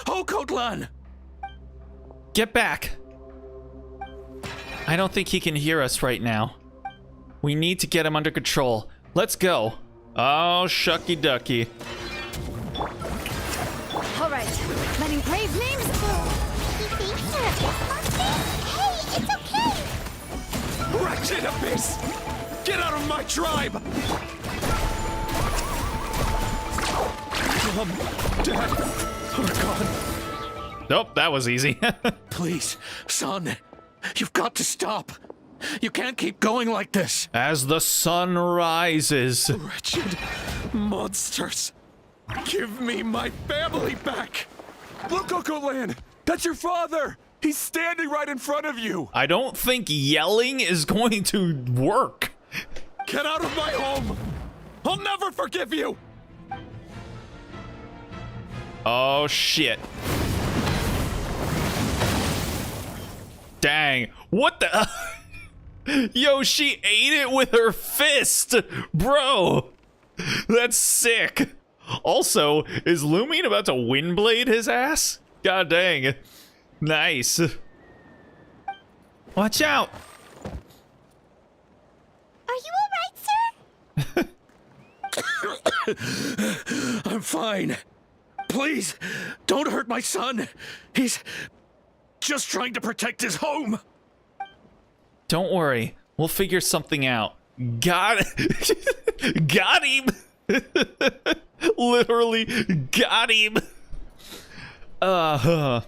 Occult Land! Get back. I don't think he can hear us right now. We need to get him under control. Let's go. Oh, shucky ducky. All right, many brave names. He thinks you're a Abyss monster? Hey, it's okay! Wretched Abyss! Get out of my tribe! Mom, Dad, are gone. Nope, that was easy. Please, son, you've got to stop. You can't keep going like this. As the sun rises. Wretched monsters! Give me my family back! Look, Occult Land! That's your father! He's standing right in front of you! I don't think yelling is going to work. Get out of my home! I'll never forgive you! Oh, shit. Dang. What the... Yo, she ate it with her fist! Bro! That's sick. Also, is Lumine about to windblade his ass? God dang. Nice. Watch out! Are you alright, sir? I'm fine. Please, don't hurt my son. He's just trying to protect his home. Don't worry. We'll figure something out. Got him! Literally got him! How's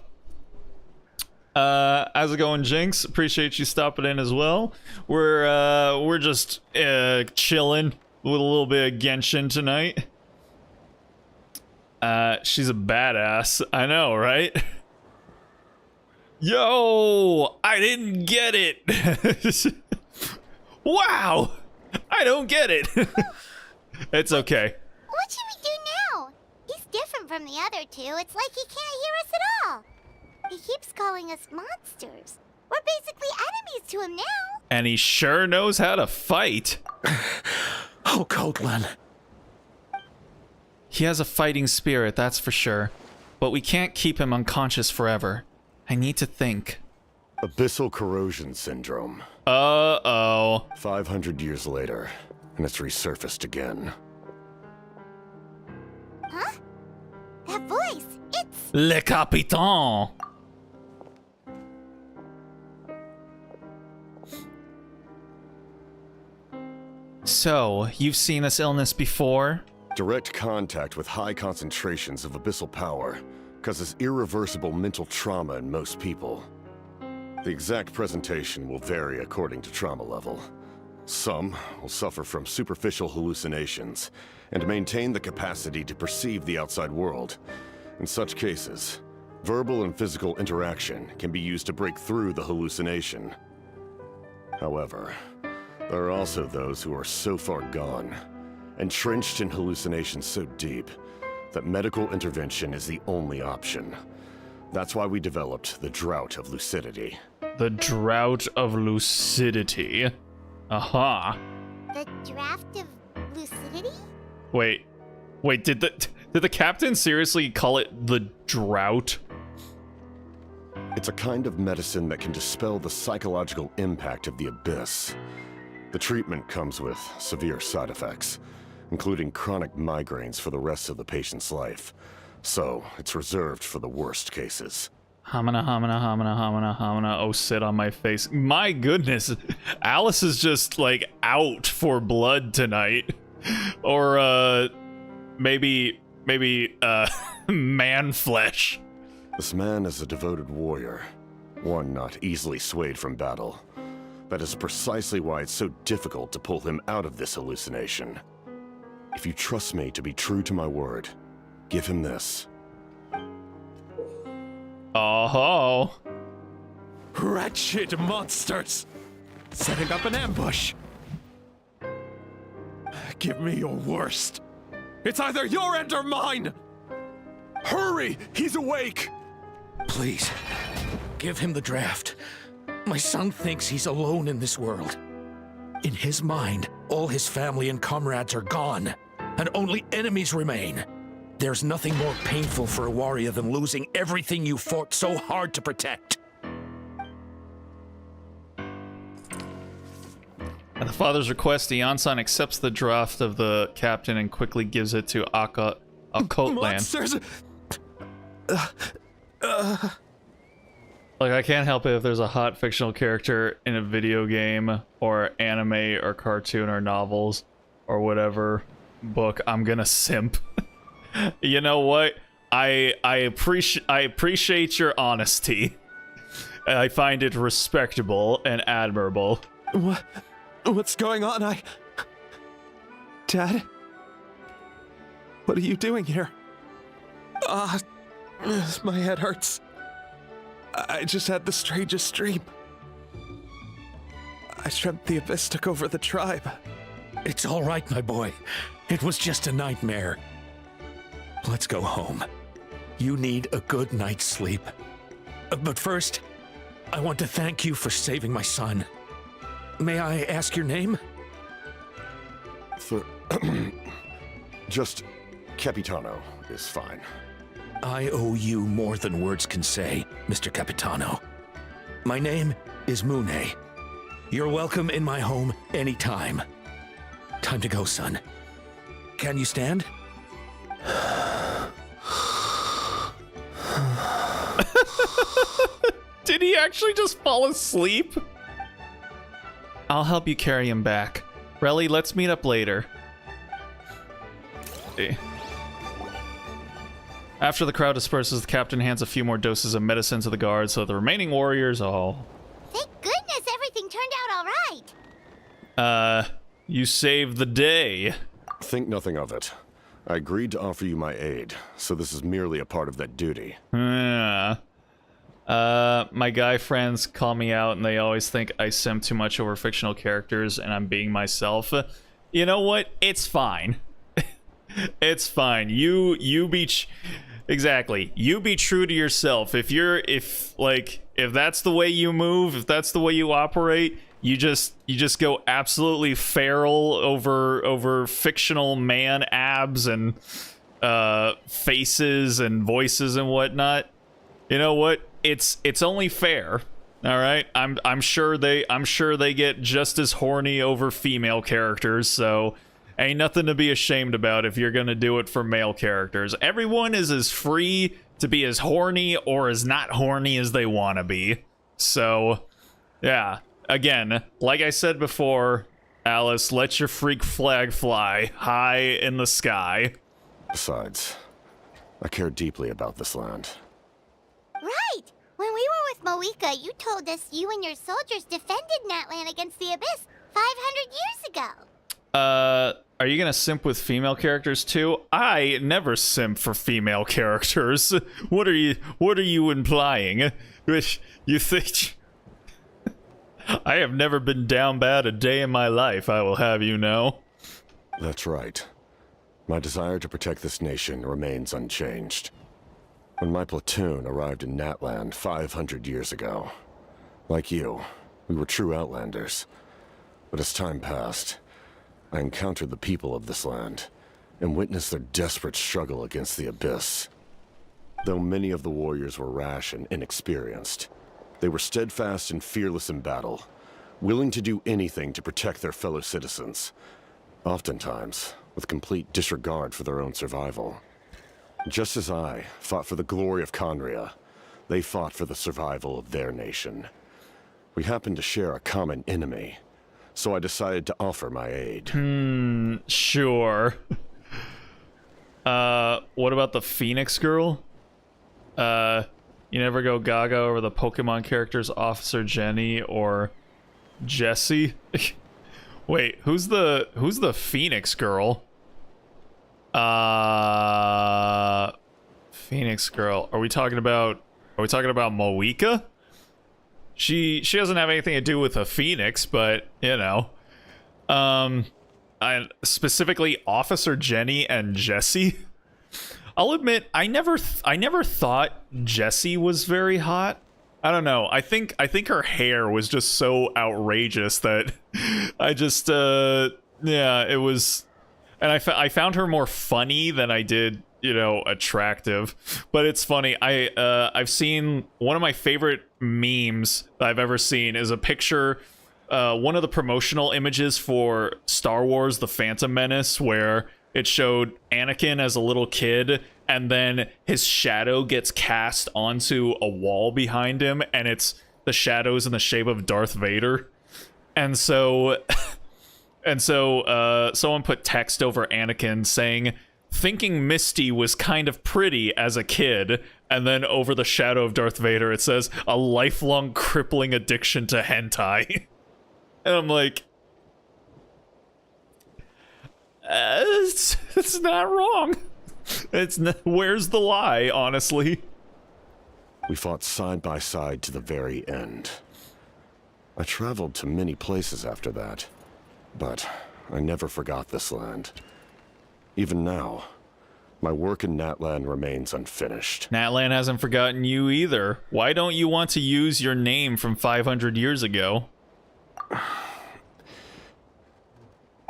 it going, Jinx? Appreciate you stopping in as well. We're just chilling with a little bit of Genshin tonight. She's a badass. I know, right? Yo! I didn't get it! Wow! I don't get it! It's okay. What should we do now? He's different from the other two. It's like he can't hear us at all. He keeps calling us monsters. We're basically enemies to him now. And he sure knows how to fight. Occult Land. He has a fighting spirit, that's for sure. But we can't keep him unconscious forever. I need to think. Abyssal corrosion syndrome. Uh-oh. 500 years later, and it's resurfaced again. Huh? That voice, it's... Le Capitan! So, you've seen this illness before? Direct contact with high concentrations of abyssal power causes irreversible mental trauma in most people. The exact presentation will vary according to trauma level. Some will suffer from superficial hallucinations and maintain the capacity to perceive the outside world. In such cases, verbal and physical interaction can be used to break through the hallucination. However, there are also those who are so far gone, entrenched in hallucinations so deep, that medical intervention is the only option. That's why we developed the Drought of Lucidity. The Drought of Lucidity. Aha. The draft of lucidity? Wait, did the captain seriously call it the Drought? It's a kind of medicine that can dispel the psychological impact of the abyss. The treatment comes with severe side effects, including chronic migraines for the rest of the patient's life. So, it's reserved for the worst cases. Hamina, hamina, hamina, hamina, hamina. Oh, sit on my face. My goodness. Alice is just, like, out for blood tonight. Or, maybe, man flesh. This man is a devoted warrior, one not easily swayed from battle. That is precisely why it's so difficult to pull him out of this hallucination. If you trust me to be true to my word, give him this. Oh. Wretched monsters! Setting up an ambush! Give me your worst. It's either your end or mine! Hurry! He's awake! Please, give him the draft. My son thinks he's alone in this world. In his mind, all his family and comrades are gone, and only enemies remain. There's nothing more painful for a warrior than losing everything you fought so hard to protect. At the father's request, Iansan accepts the draft of the captain and quickly gives it to Occult Land. Monsters! Like, I can't help it if there's a hot fictional character in a video game or anime or cartoon or novels or whatever book, I'm gonna simp. You know what? I appreciate your honesty. I find it respectable and admirable. What's going on? Dad? What are you doing here? My head hurts. I just had the strangest dream. I dreamt the Abyss took over the tribe. It's all right, my boy. It was just a nightmare. Let's go home. You need a good night's sleep. But first, I want to thank you for saving my son. May I ask your name? Just Capitano is fine. I owe you more than words can say, Mr. Capitano. My name is Mune. You're welcome in my home anytime. Time to go, son. Can you stand? Did he actually just fall asleep? I'll help you carry him back. Relly, let's meet up later. Okay. After the crowd disperses, the captain hands a few more doses of medicine to the guards, so the remaining warriors all... Thank goodness everything turned out all right. You saved the day. Think nothing of it. I agreed to offer you my aid, so this is merely a part of that duty. Yeah. My guy friends call me out and they always think I simp too much over fictional characters and I'm being myself. You know what? It's fine. It's fine. You be... Exactly. You be true to yourself. If that's the way you move, if that's the way you operate, you just go absolutely feral over fictional man abs and faces and voices and whatnot. You know what? It's only fair. All right? I'm sure they get just as horny over female characters, so ain't nothing to be ashamed about if you're gonna do it for male characters. Everyone is as free to be as horny or as not horny as they want to be. So, yeah. Again, like I said before, Alice, let your freak flag fly high in the sky. Besides, I care deeply about this land. Right! When we were with Moika, you told us you and your soldiers defended Natlan against the Abyss 500 years ago. Are you gonna simp with female characters too? I never simp for female characters. What are you implying? You think I have never been down bad a day in my life, I will have you know. That's right. My desire to protect this nation remains unchanged. When my platoon arrived in Natlan 500 years ago, like you, we were true outlanders. But as time passed, I encountered the people of this land and witnessed their desperate struggle against the Abyss. Though many of the warriors were rash and inexperienced, they were steadfast and fearless in battle, willing to do anything to protect their fellow citizens, oftentimes with complete disregard for their own survival. Just as I fought for the glory of Conria, they fought for the survival of their nation. We happened to share a common enemy, so I decided to offer my aid. Sure. What about the Phoenix girl? You never go gaga over the Pokemon characters Officer Jenny or Jessie? Wait, who's the Phoenix girl? Phoenix girl. Are we talking about Moika? She doesn't have anything to do with a phoenix, but you know. I specifically Officer Jenny and Jessie. I'll admit I never thought Jessie was very hot. I don't know. I think her hair was just so outrageous that I just yeah, it was, and I found her more funny than I did, you know, attractive. But it's funny. I've seen one of my favorite memes that I've ever seen is a picture, one of the promotional images for Star Wars: The Phantom Menace, where it showed Anakin as a little kid, and then his shadow gets cast onto a wall behind him, and it's the shadows in the shape of Darth Vader. And so someone put text over Anakin saying, "Thinking Misty was kind of pretty as a kid," and then over the shadow of Darth Vader it says, "A lifelong crippling addiction to hentai." And I'm like, it's not wrong. Where's the lie, honestly? We fought side by side to the very end. I traveled to many places after that, but I never forgot this land. Even now, my work in Natlan remains unfinished. Natlan hasn't forgotten you either. Why don't you want to use your name from 500 years ago?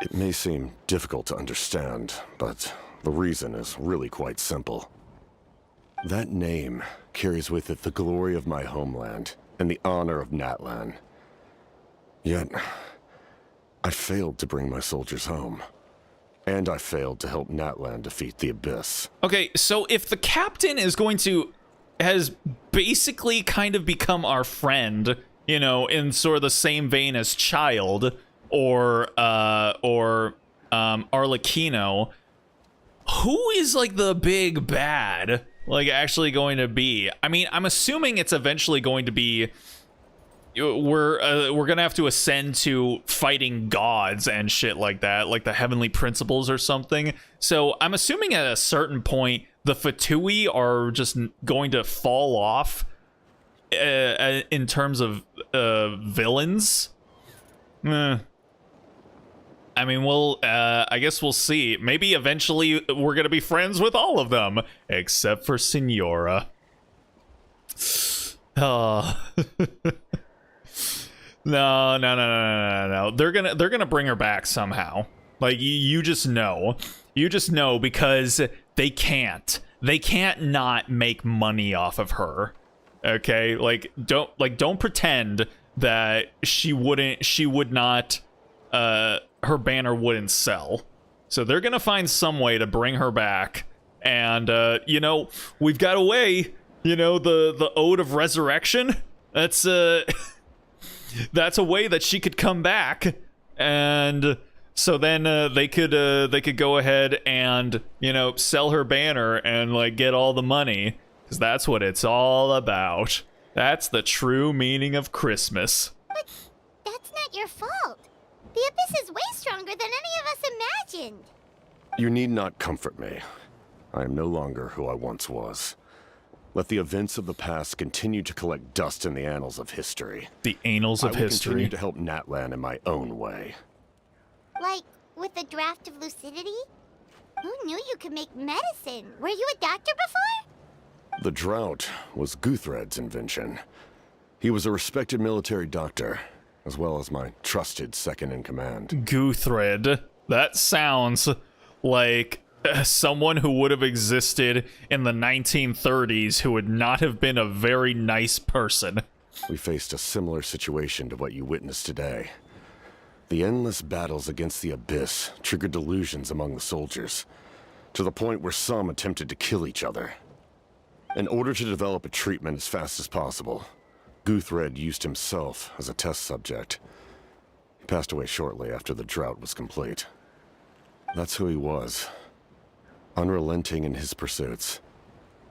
It may seem difficult to understand, but the reason is really quite simple. That name carries with it the glory of my homeland and the honor of Natlan. Yet, I failed to bring my soldiers home. And I failed to help Natlan defeat the Abyss. Okay, so if the captain has basically kind of become our friend, you know, in sort of the same vein as Child or Arlecchino, who is like the big bad like actually going to be? I mean, I'm assuming it's eventually going to be we're gonna have to ascend to fighting gods and shit like that, like the heavenly principles or something. So I'm assuming at a certain point the Fatui are just going to fall off in terms of villains. I mean, I guess we'll see. Maybe eventually we're gonna be friends with all of them, except for Signora. Oh. No. They're gonna bring her back somehow. Like you just know. You just know because they can't not make money off of her. Okay? Don't pretend that she would not her banner wouldn't sell. So they're gonna find some way to bring her back. And you know, we've got a way, you know, the Ode of Resurrection. That's that's a way that she could come back, and so then they could go ahead and, you know, sell her banner and like get all the money, because that's what it's all about. That's the true meaning of Christmas. But that's not your fault. The Abyss is way stronger than any of us imagined. You need not comfort me. I am no longer who I once was. Let the events of the past continue to collect dust in the annals of history. The annals of I will history. continue to help Natlan in my own way. Like, with the draft of lucidity? Who knew you could make medicine? Were you a doctor before? The drought was Guthred's invention. He was a respected military doctor, as well as my trusted second-in-command. Guthred. That sounds like someone who would have existed in the 1930s who would not have been a very nice person. We faced a similar situation to what you witnessed today. The endless battles against the Abyss triggered delusions among the soldiers, to the point where some attempted to kill each other. In order to develop a treatment as fast as possible, Guthred used himself as a test subject. He passed away shortly after the drought was complete. That's who he was. Unrelenting in his pursuits.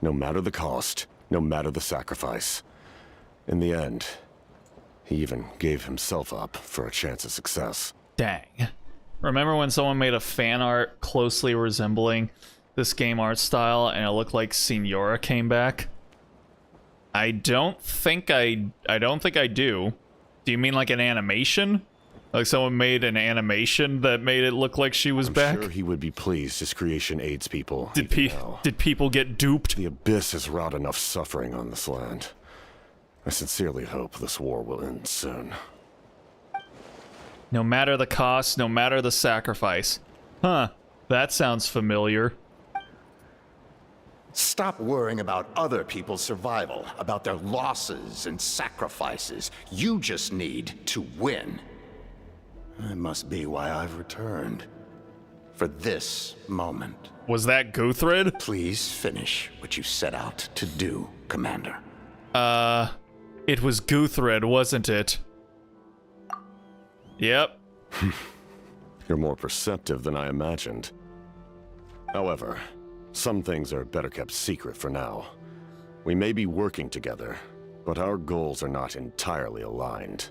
No matter the cost, no matter the sacrifice. In the end, he even gave himself up for a chance of success. Dang. Remember when someone made a fan art closely resembling this game art style and it looked like Signora came back? I don't think I do. Do you mean like an animation? Like someone made an animation that made it look like she was back? I'm sure he would be pleased his creation aids people. Did people get duped? The Abyss has wrought enough suffering on this land. I sincerely hope this war will end soon. No matter the cost, no matter the sacrifice. Huh, that sounds familiar. Stop worrying about other people's survival, about their losses and sacrifices. You just need to win. That must be why I've returned. For this moment. Was that Guthred? Please finish what you set out to do, Commander. It was Guthred, wasn't it? Yep. You're more perceptive than I imagined. However, some things are better kept secret for now. We may be working together, but our goals are not entirely aligned.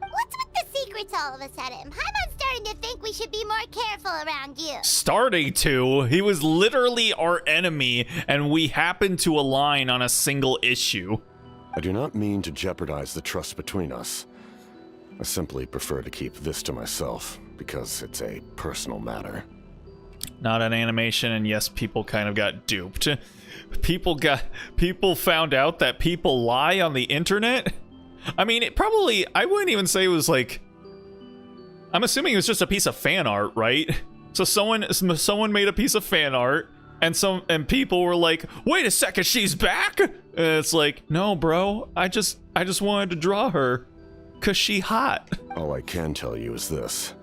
What's with the secrets all of a sudden? I'm starting to think we should be more careful around you. Starting to? He was literally our enemy, and we happened to align on a single issue. I do not mean to jeopardize the trust between us. I simply prefer to keep this to myself, because it's a personal matter. Not an animation, and yes, people kind of got duped. People found out that people lie on the internet? I mean, I wouldn't even say it was like... I'm assuming it was just a piece of fan art, right? So someone made a piece of fan art, and people were like, wait a second, she's back? And it's like, no, bro, I just wanted to draw her, 'cause she hot. All I can tell you is this.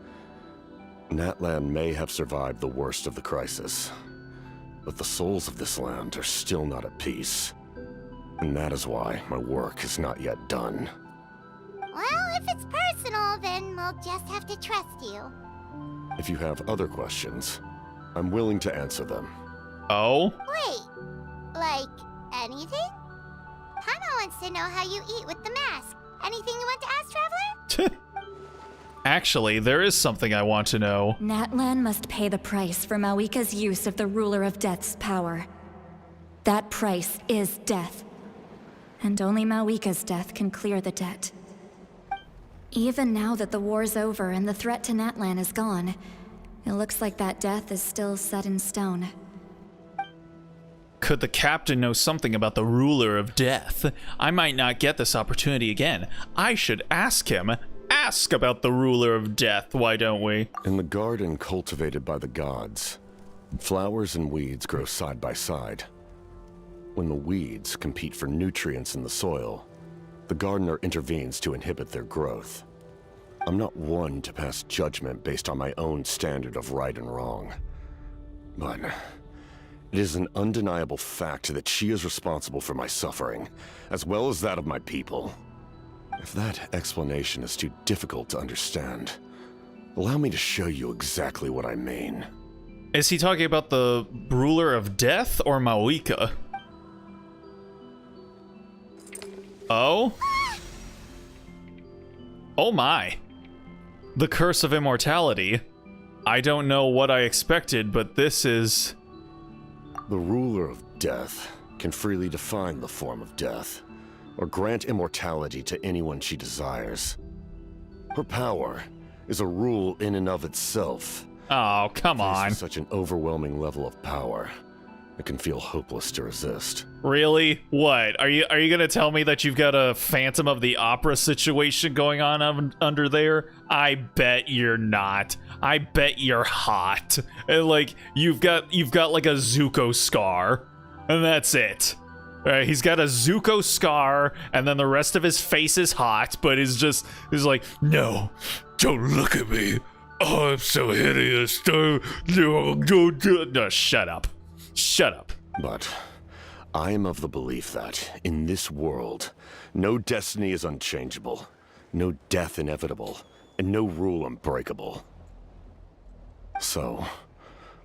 Natlan may have survived the worst of the crisis, but the souls of this land are still not at peace. And that is why my work is not yet done. Well, if it's personal, then we'll just have to trust you. If you have other questions, I'm willing to answer them. Oh? Wait, like anything? Paimon wants to know how you eat with the mask. Anything you want to ask, Traveler? Actually, there is something I want to know. Natlan must pay the price for Mawika's use of the Ruler of Death's power. That price is death. And only Mawika's death can clear the debt. Even now that the war's over and the threat to Natlan is gone, it looks like that death is still set in stone. Could the captain know something about the Ruler of Death? I might not get this opportunity again. I should ask him. Ask about the Ruler of Death, why don't we? In the garden cultivated by the gods, flowers and weeds grow side by side. When the weeds compete for nutrients in the soil, the gardener intervenes to inhibit their growth. I'm not one to pass judgment based on my own standard of right and wrong. But it is an undeniable fact that she is responsible for my suffering, as well as that of my people. If that explanation is too difficult to understand, allow me to show you exactly what I mean. Is he talking about the Ruler of Death or Mawika? Oh? Oh my. The curse of immortality. I don't know what I expected, but this is... The ruler of death can freely define the form of death, or grant immortality to anyone she desires. Her power is a rule in and of itself. Oh, come Faced on. with such an overwhelming level of power, it can feel hopeless to resist. Really? What? Are you gonna tell me that you've got a Phantom of the Opera situation going on under there? I bet you're not. I bet you're hot. And like you've got like a Zuko scar, and that's it. Right, he's got a Zuko scar, and then the rest of his face is hot, but is like, no, don't look at me. Oh, I'm so hideous. No, shut up. Shut up. But I am of the belief that, in this world, no destiny is unchangeable, no death inevitable, and no rule unbreakable. So,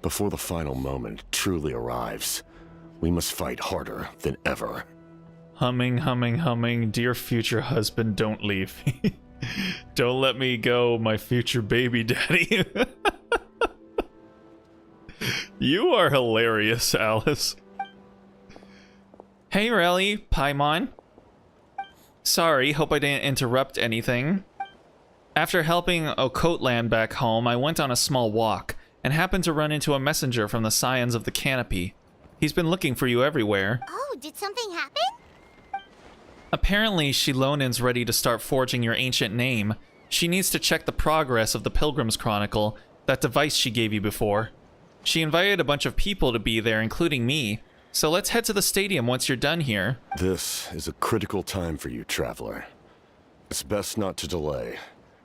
before the final moment truly arrives, we must fight harder than ever. Humming, humming, humming. Dear future husband, don't leave me. Don't let me go, my future baby daddy. You are hilarious, Alice. Hey, Relly, Paimon. Sorry, hope I didn't interrupt anything. After helping Okotland back home, I went on a small walk and happened to run into a messenger from the Scions of the Canopy. He's been looking for you everywhere. Oh, did something happen? Apparently, Shilonin's ready to start forging your ancient name. She needs to check the progress of the Pilgrim's Chronicle, that device she gave you before. She invited a bunch of people to be there, including me. So let's head to the stadium once you're done here. This is a critical time for you, Traveler. It's best not to delay,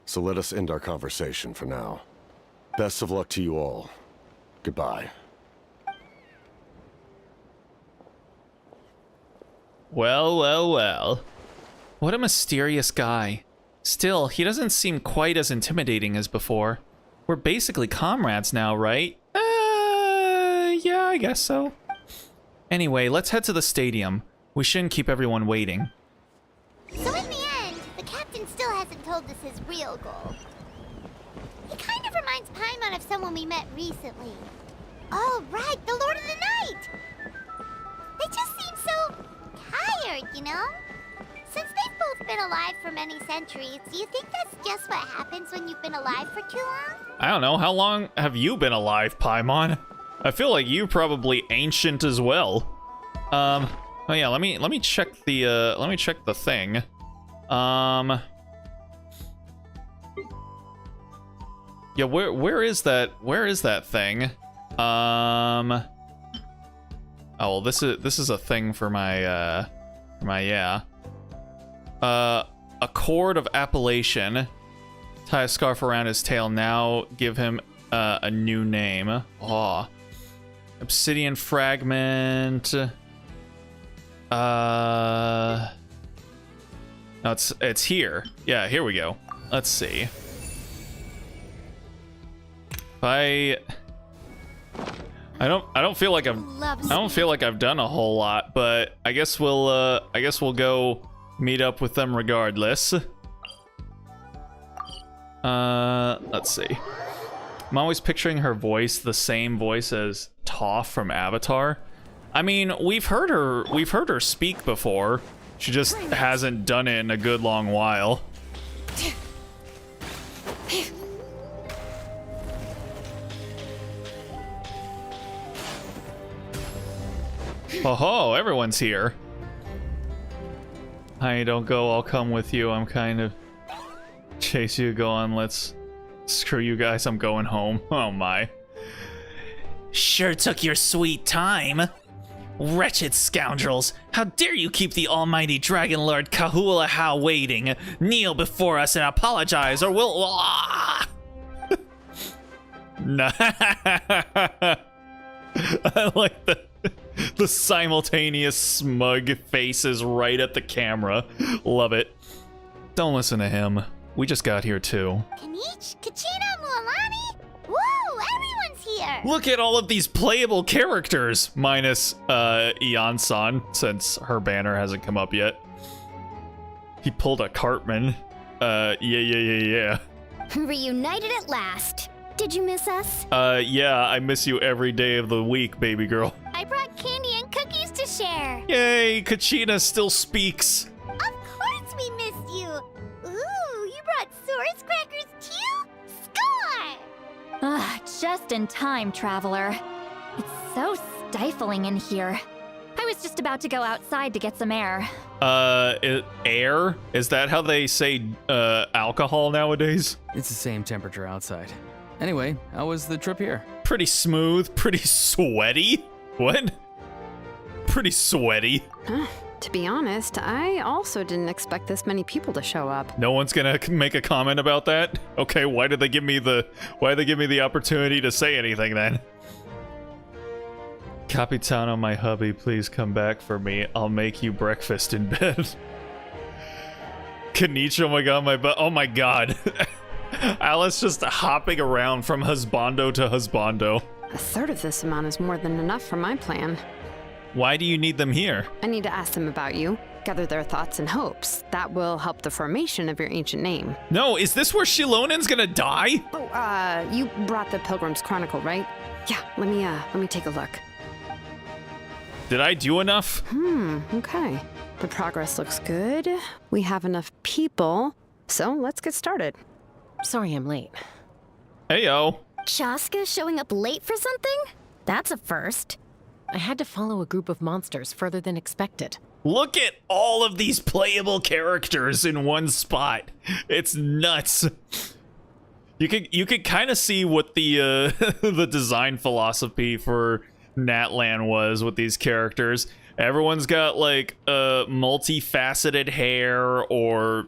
so let us end our conversation for now. Best of luck to you all. Goodbye. Well, well, well. What a mysterious guy. Still, he doesn't seem quite as intimidating as before. We're basically comrades now, right? Yeah, I guess so. Anyway, let's head to the stadium. We shouldn't keep everyone waiting. So in the end, the captain still hasn't told us his real goal. He kind of reminds Paimon of someone we met recently. Oh, right, the Lord of the Night! They just seem so tired, you know? Since they've both been alive for many centuries, do you think that's just what happens when you've been alive for too long? I don't know, how long have you been alive, Paimon? I feel like you're probably ancient as well. Oh yeah, let me check the thing. Yeah, where is that thing? Oh, well, this is a thing for my yeah. A cord of appellation. Tie a scarf around his tail. Now give him a new name. Oh. Obsidian fragment. No, it's here. Yeah, here we go. Let's see. I don't feel like I've done a whole lot, but I guess we'll go meet up with them regardless. Let's see. I'm always picturing her voice the same voice as Toph from Avatar. I mean, we've heard her speak before. She just hasn't done it in a good long while. Oh ho, everyone's here. Hi, don't go, I'll come with you. I'm kind of... Chase you, go on, let's... Screw you guys, I'm going home. Oh my. Sure took your sweet time. Wretched scoundrels, how dare you keep the almighty Dragon Lord Kahulaha waiting. Kneel before us and apologize or we'll... Nah. I like the simultaneous smug faces right at the camera. Love it. Don't listen to him. We just got here too. Kanich, Kachina, Mualani? Woo! Everyone's here! Look at all of these playable characters! Minus Iansan, since her banner hasn't come up yet. He pulled a Cartman. Yeah. Reunited at last. Did you miss us? Yeah, I miss you every day of the week, baby girl. I brought candy and cookies to share. Yay, Kachina still speaks. Of course we missed you. Ooh, you brought Source crackers too? Score! Just in time, Traveler. It's so stifling in here. I was just about to go outside to get some air. Air? Is that how they say, alcohol nowadays? It's the same temperature outside. Anyway, how was the trip here? Pretty smooth, pretty sweaty. What? Pretty sweaty. To be honest, I also didn't expect this many people to show up. No one's gonna make a comment about that? Okay, why did they give me the opportunity to say anything then? Capitano, my hubby, please come back for me. I'll make you breakfast in bed. Kanichi, oh my god, my butt. Oh my god. Alice just hopping around from husbando to husbando. A third of this amount is more than enough for my plan. Why do you need them here? I need to ask them about you, gather their thoughts and hopes. That will help the formation of your ancient name. No, is this where Shilonen's gonna die? Oh, you brought the Pilgrim's Chronicle, right? Yeah, let me take a look. Did I do enough? Okay. The progress looks good. We have enough people, so let's get started. Sorry I'm late. Heyo. Shaska showing up late for something? That's a first. I had to follow a group of monsters further than expected. Look at all of these playable characters in one spot. It's nuts. You could kind of see what the the design philosophy for Natlan was with these characters. Everyone's got like multifaceted hair, or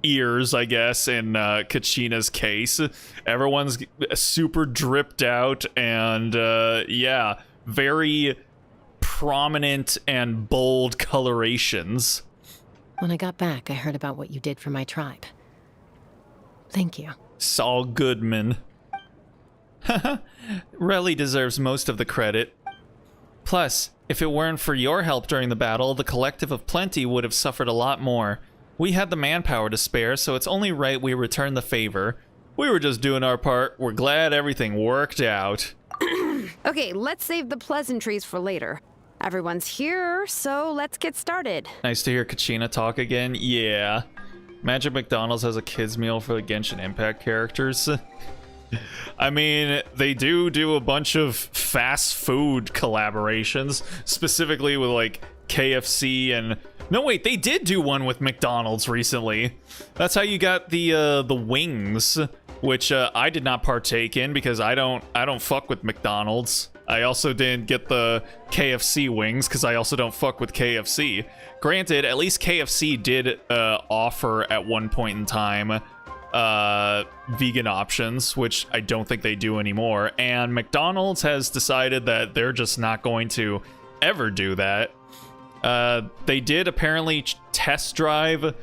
ears, I guess, in Kachina's case. Everyone's super dripped out, and yeah, very prominent and bold colorations. When I got back, I heard about what you did for my tribe. Thank you. Saul Goodman. Relly deserves most of the credit. Plus, if it weren't for your help during the battle, the Collective of Plenty would have suffered a lot more. We had the manpower to spare, so it's only right we return the favor. We were just doing our part. We're glad everything worked out. Okay, let's save the pleasantries for later. Everyone's here, so let's get started. Nice to hear Kachina talk again. Yeah. Magic McDonald's has a kids meal for the Genshin Impact characters. I mean, they do a bunch of fast food collaborations, specifically with like KFC and... No, wait, they did do one with McDonald's recently. That's how you got the wings, which I did not partake in because I don't fuck with McDonald's. I also didn't get the KFC wings because I also don't fuck with KFC. Granted, at least KFC did offer at one point in time vegan options, which I don't think they do anymore. And McDonald's has decided that they're just not going to ever do that. They did apparently test drive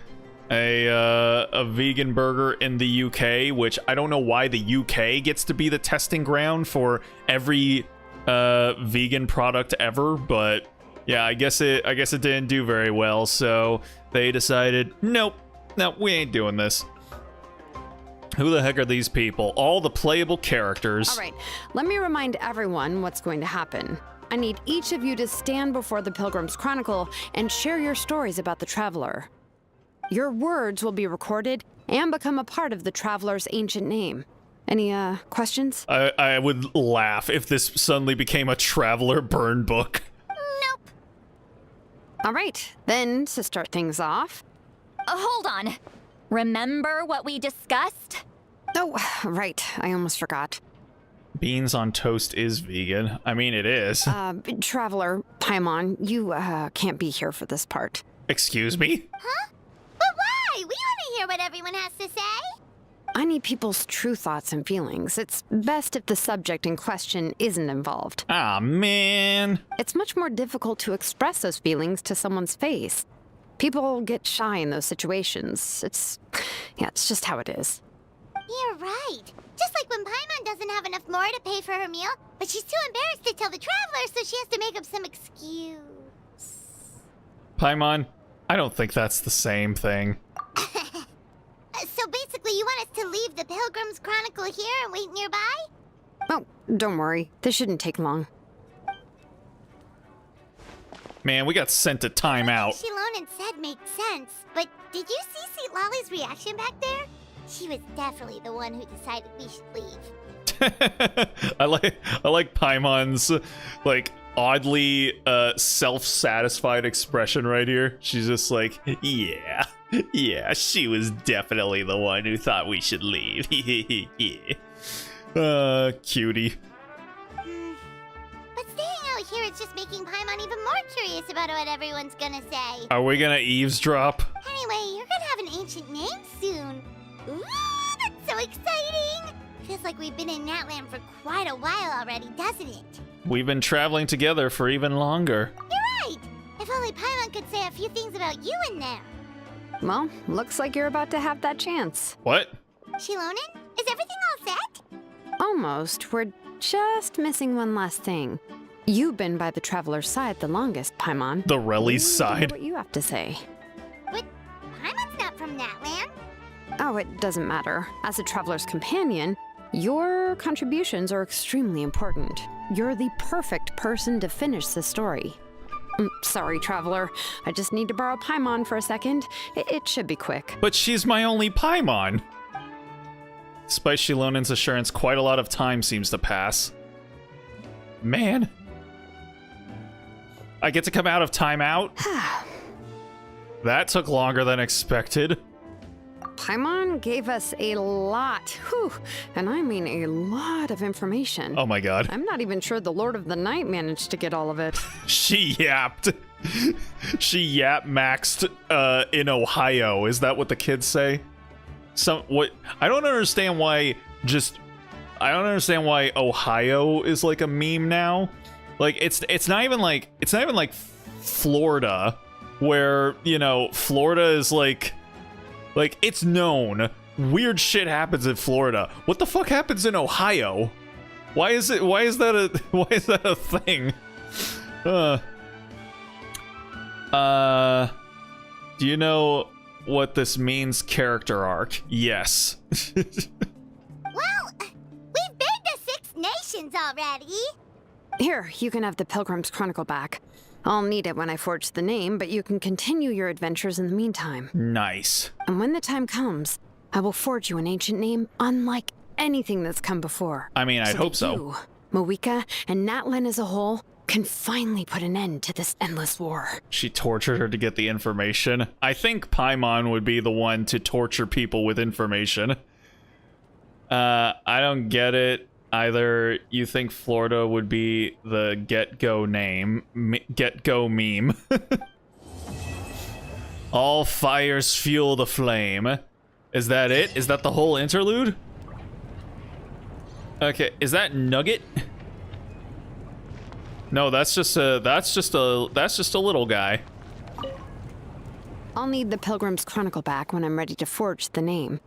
a vegan burger in the UK, which I don't know why the UK gets to be the testing ground for every vegan product ever, but yeah, I guess it didn't do very well, so they decided, nope, no, we ain't doing this. Who the heck are these people? All the playable characters. All right, let me remind everyone what's going to happen. I need each of you to stand before the Pilgrim's Chronicle and share your stories about the Traveler. Your words will be recorded and become a part of the Traveler's ancient name. Any, questions? I would laugh if this suddenly became a Traveler burn book. Nope. All right, then, to start things off... Hold on. Remember what we discussed? Oh, right, I almost forgot. Beans on toast is vegan. I mean, it is. Traveler, Paimon, you, can't be here for this part. Excuse me? Huh? But why? We want to hear what everyone has to say. I need people's true thoughts and feelings. It's best if the subject in question isn't involved. Ah, man. It's much more difficult to express those feelings to someone's face. People get shy in those situations. It's just how it is. You're right. Just like when Paimon doesn't have enough more to pay for her meal, but she's too embarrassed to tell the Traveler, so she has to make up some excuse. Paimon, I don't think that's the same thing. So basically, you want us to leave the Pilgrim's Chronicle here and wait nearby? Oh, don't worry. This shouldn't take long. Man, we got sent to timeout. What Shilonen said makes sense, but did you see St. Lolly's reaction back there? She was definitely the one who decided we should leave. I like Paimon's like oddly self-satisfied expression right here. She's just like, yeah, she was definitely the one who thought we should leave. Cutie. But staying out here is just making Paimon even more curious about what everyone's gonna say. Are we gonna eavesdrop? Anyway, you're gonna have an ancient name soon. Ooh, that's so exciting! Feels like we've been in Natland for quite a while already, doesn't it? We've been traveling together for even longer. You're right! If only Paimon could say a few things about you in there. Well, looks like you're about to have that chance. What? Shilonen, is everything all set? Almost. We're just missing one last thing. You've been by the Traveler's side the longest, Paimon. The Reli's side? What you have to say. But Paimon's not from Natland. Oh, it doesn't matter. As a Traveler's companion, your contributions are extremely important. You're the perfect person to finish the story. Sorry, Traveler. I just need to borrow Paimon for a second. It should be quick. But she's my only Paimon. Despite Shilonen's assurance, quite a lot of time seems to pass. Man. I get to come out of timeout? That took longer than expected. Paimon gave us a lot, whew, and I mean a lot of information. Oh my god. I'm not even sure the Lord of the Night managed to get all of it. She yapped. She yap maxed in Ohio. Is that what the kids say? I don't understand why Ohio is like a meme now. Like it's not even like Florida, where, you know, Florida is like it's known. Weird shit happens in Florida. What the fuck happens in Ohio? Why is that a thing? Do you know what this means, character arc? Yes. Well, we've been to 6 nations already. Here, you can have the Pilgrim's Chronicle back. I'll need it when I forge the name, but you can continue your adventures in the meantime. Nice. And when the time comes, I will forge you an ancient name unlike anything that's come before. I mean, I'd hope so. You, Moeka, and Natlan as a whole can finally put an end to this endless war. She tortured her to get the information. I think Paimon would be the one to torture people with information. I don't get it. Either you think Florida would be the get-go meme. All fires fuel the flame. Is that it? Is that the whole interlude? Okay, is that Nugget? No, that's just a little guy. I'll need the Pilgrim's Chronicle back when I'm ready to forge the name.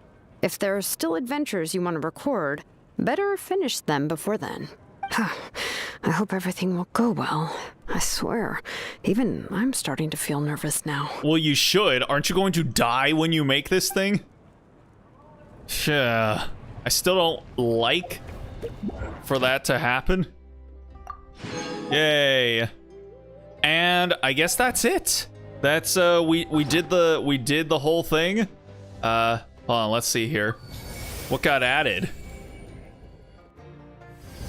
If there are still adventures you want to record, better finish them before then. I hope everything will go well. I swear, even I'm starting to feel nervous now. Well, you should. Aren't you going to die when you make this thing? I still don't like for that to happen. Yay. And I guess that's it. That's we did the whole thing. Hold on, let's see here. What got added?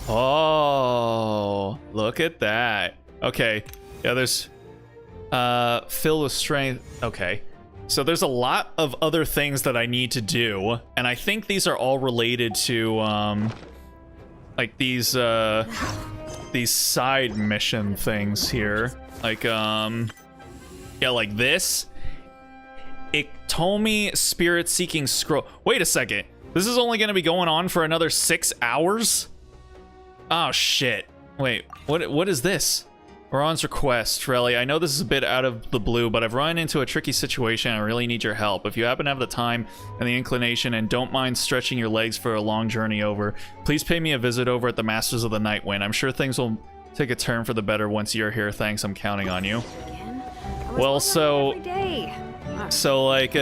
Oh, look at that. Okay. Yeah, there's fill with strength. Okay. So there's a lot of other things that I need to do, and I think these are all related to like these side mission things here. Like yeah, like this. Iktomi Spirit Seeking Scroll. Wait a second. This is only going to be going on for another 6 hours? Oh shit. Wait, what is this? Ron's request, Trelly. I know this is a bit out of the blue, but I've run into a tricky situation and I really need your help. If you happen to have the time and the inclination and don't mind stretching your legs for a long journey over, please pay me a visit over at the Masters of the Nightwind. I'm sure things will take a turn for the better once you're here. Thanks, I'm counting on you. Again? I Well, so every day. like,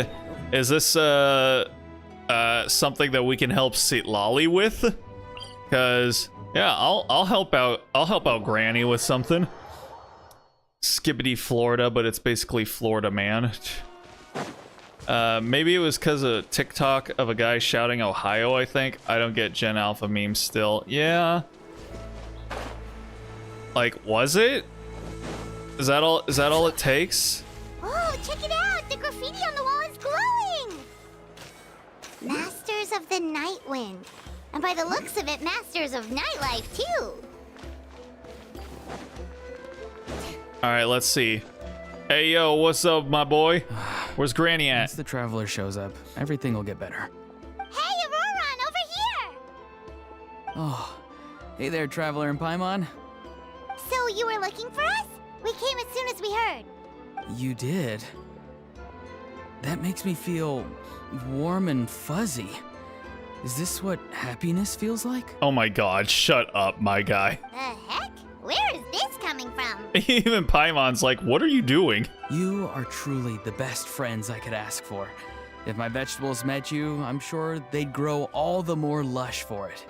is this something that we can help Lolly with? Cause yeah, I'll help out. I'll help out Granny with something. Skibbity Florida, but it's basically Florida Man. Maybe it was because of TikTok of a guy shouting Ohio, I think. I don't get Gen Alpha memes still. Yeah. Like, was it? Is that all it takes? Oh, check it out! The graffiti on the wall is glowing! Masters of the Night Wind. And by the looks of it, Masters of Nightlife, too. Alright, let's see. Hey, yo, what's up, my boy? Where's Granny at? Once the traveler shows up, everything will get better. Hey, Auroron, over here! Oh, hey there, traveler in Paimon. So you were looking for us? We came as soon as we heard. You did? That makes me feel warm and fuzzy. Is this what happiness feels like? Oh my god, shut up, my guy. The heck? Where is this coming from? Even Paimon's like, what are you doing? You are truly the best friends I could ask for. If my vegetables met you, I'm sure they'd grow all the more lush for it.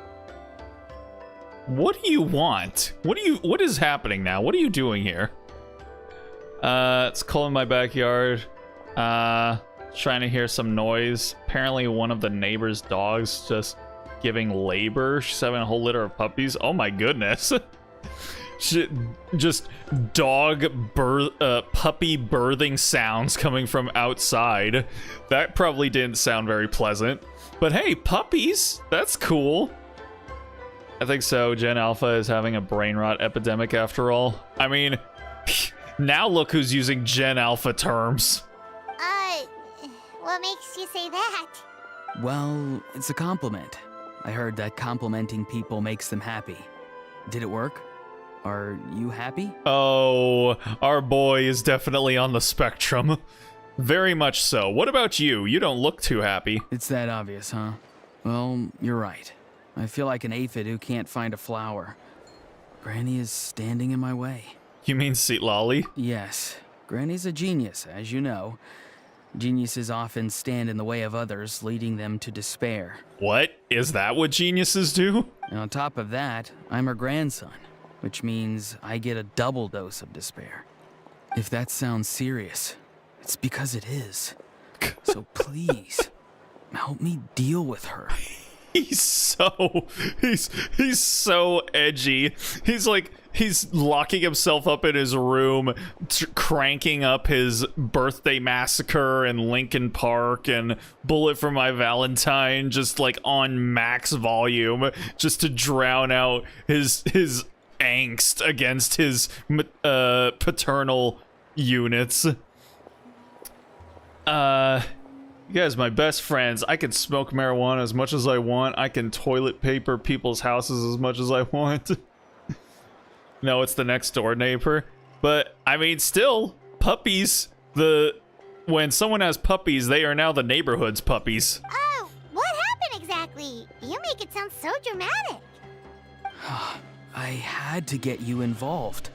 What do you want? What is happening now? What are you doing here? It's cold in my backyard. Trying to hear some noise. Apparently one of the neighbor's dogs just giving labor. She's having a whole litter of puppies. Oh my goodness. Just puppy birthing sounds coming from outside. That probably didn't sound very pleasant. But hey, puppies! That's cool. I think so. Gen Alpha is having a brain rot epidemic after all. I mean, now look who's using Gen Alpha terms. What makes you say that? Well, it's a compliment. I heard that complimenting people makes them happy. Did it work? Are you happy? Oh, our boy is definitely on the spectrum. Very much so. What about you? You don't look too happy. It's that obvious, huh? Well, you're right. I feel like an aphid who can't find a flower. Granny is standing in my way. You mean Lolly? Yes. Granny's a genius, as you know. Geniuses often stand in the way of others, leading them to despair. What? Is that what geniuses do? And on top of that, I'm her grandson, which means I get a double dose of despair. If that sounds serious, it's because it is. So please, help me deal with her. He's so edgy. He's locking himself up in his room, cranking up his Birthday Massacre and Linkin Park and Bullet for My Valentine just like on max volume just to drown out his angst against his paternal units. You guys, my best friends. I can smoke marijuana as much as I want. I can toilet paper people's houses as much as I want. No, it's the next door neighbor. But, I mean, still, puppies. When someone has puppies, they are now the neighborhood's puppies. Oh, what happened exactly? You make it sound so dramatic. I had to get you involved.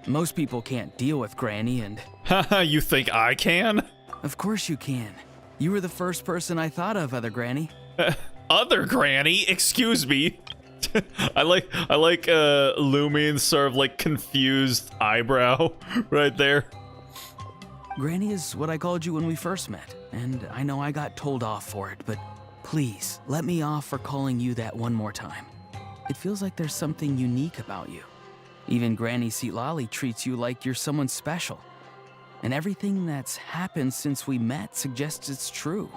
Most people can't deal with Granny and... Haha, you think I can? Of course you can. You were the first person I thought of, Other Granny. Other Granny? Excuse me. I like Lumine's sort of like confused eyebrow right there. Granny is what I called you when we first met, and I know I got told off for it, but please let me off for calling you that one more time. It feels like there's something unique about you. Even Granny Lolly treats you like you're someone special. And everything that's happened since we met suggests it's true.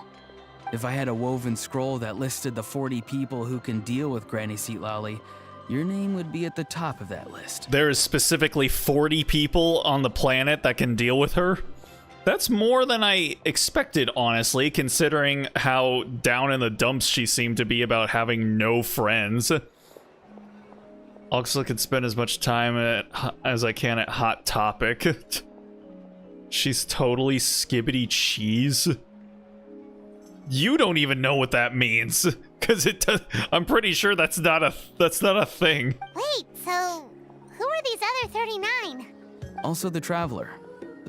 If I had a woven scroll that listed the 40 people who can deal with Granny Lolly, your name would be at the top of that list. There is specifically 40 people on the planet that can deal with her? That's more than I expected, honestly, considering how down in the dumps she seemed to be about having no friends. Also, could spend as much time as I can at Hot Topic. She's totally skibbity cheese. You don't even know what that means, because it does. I'm pretty sure that's not a thing. Wait, so who are these other 39? Also the Traveler,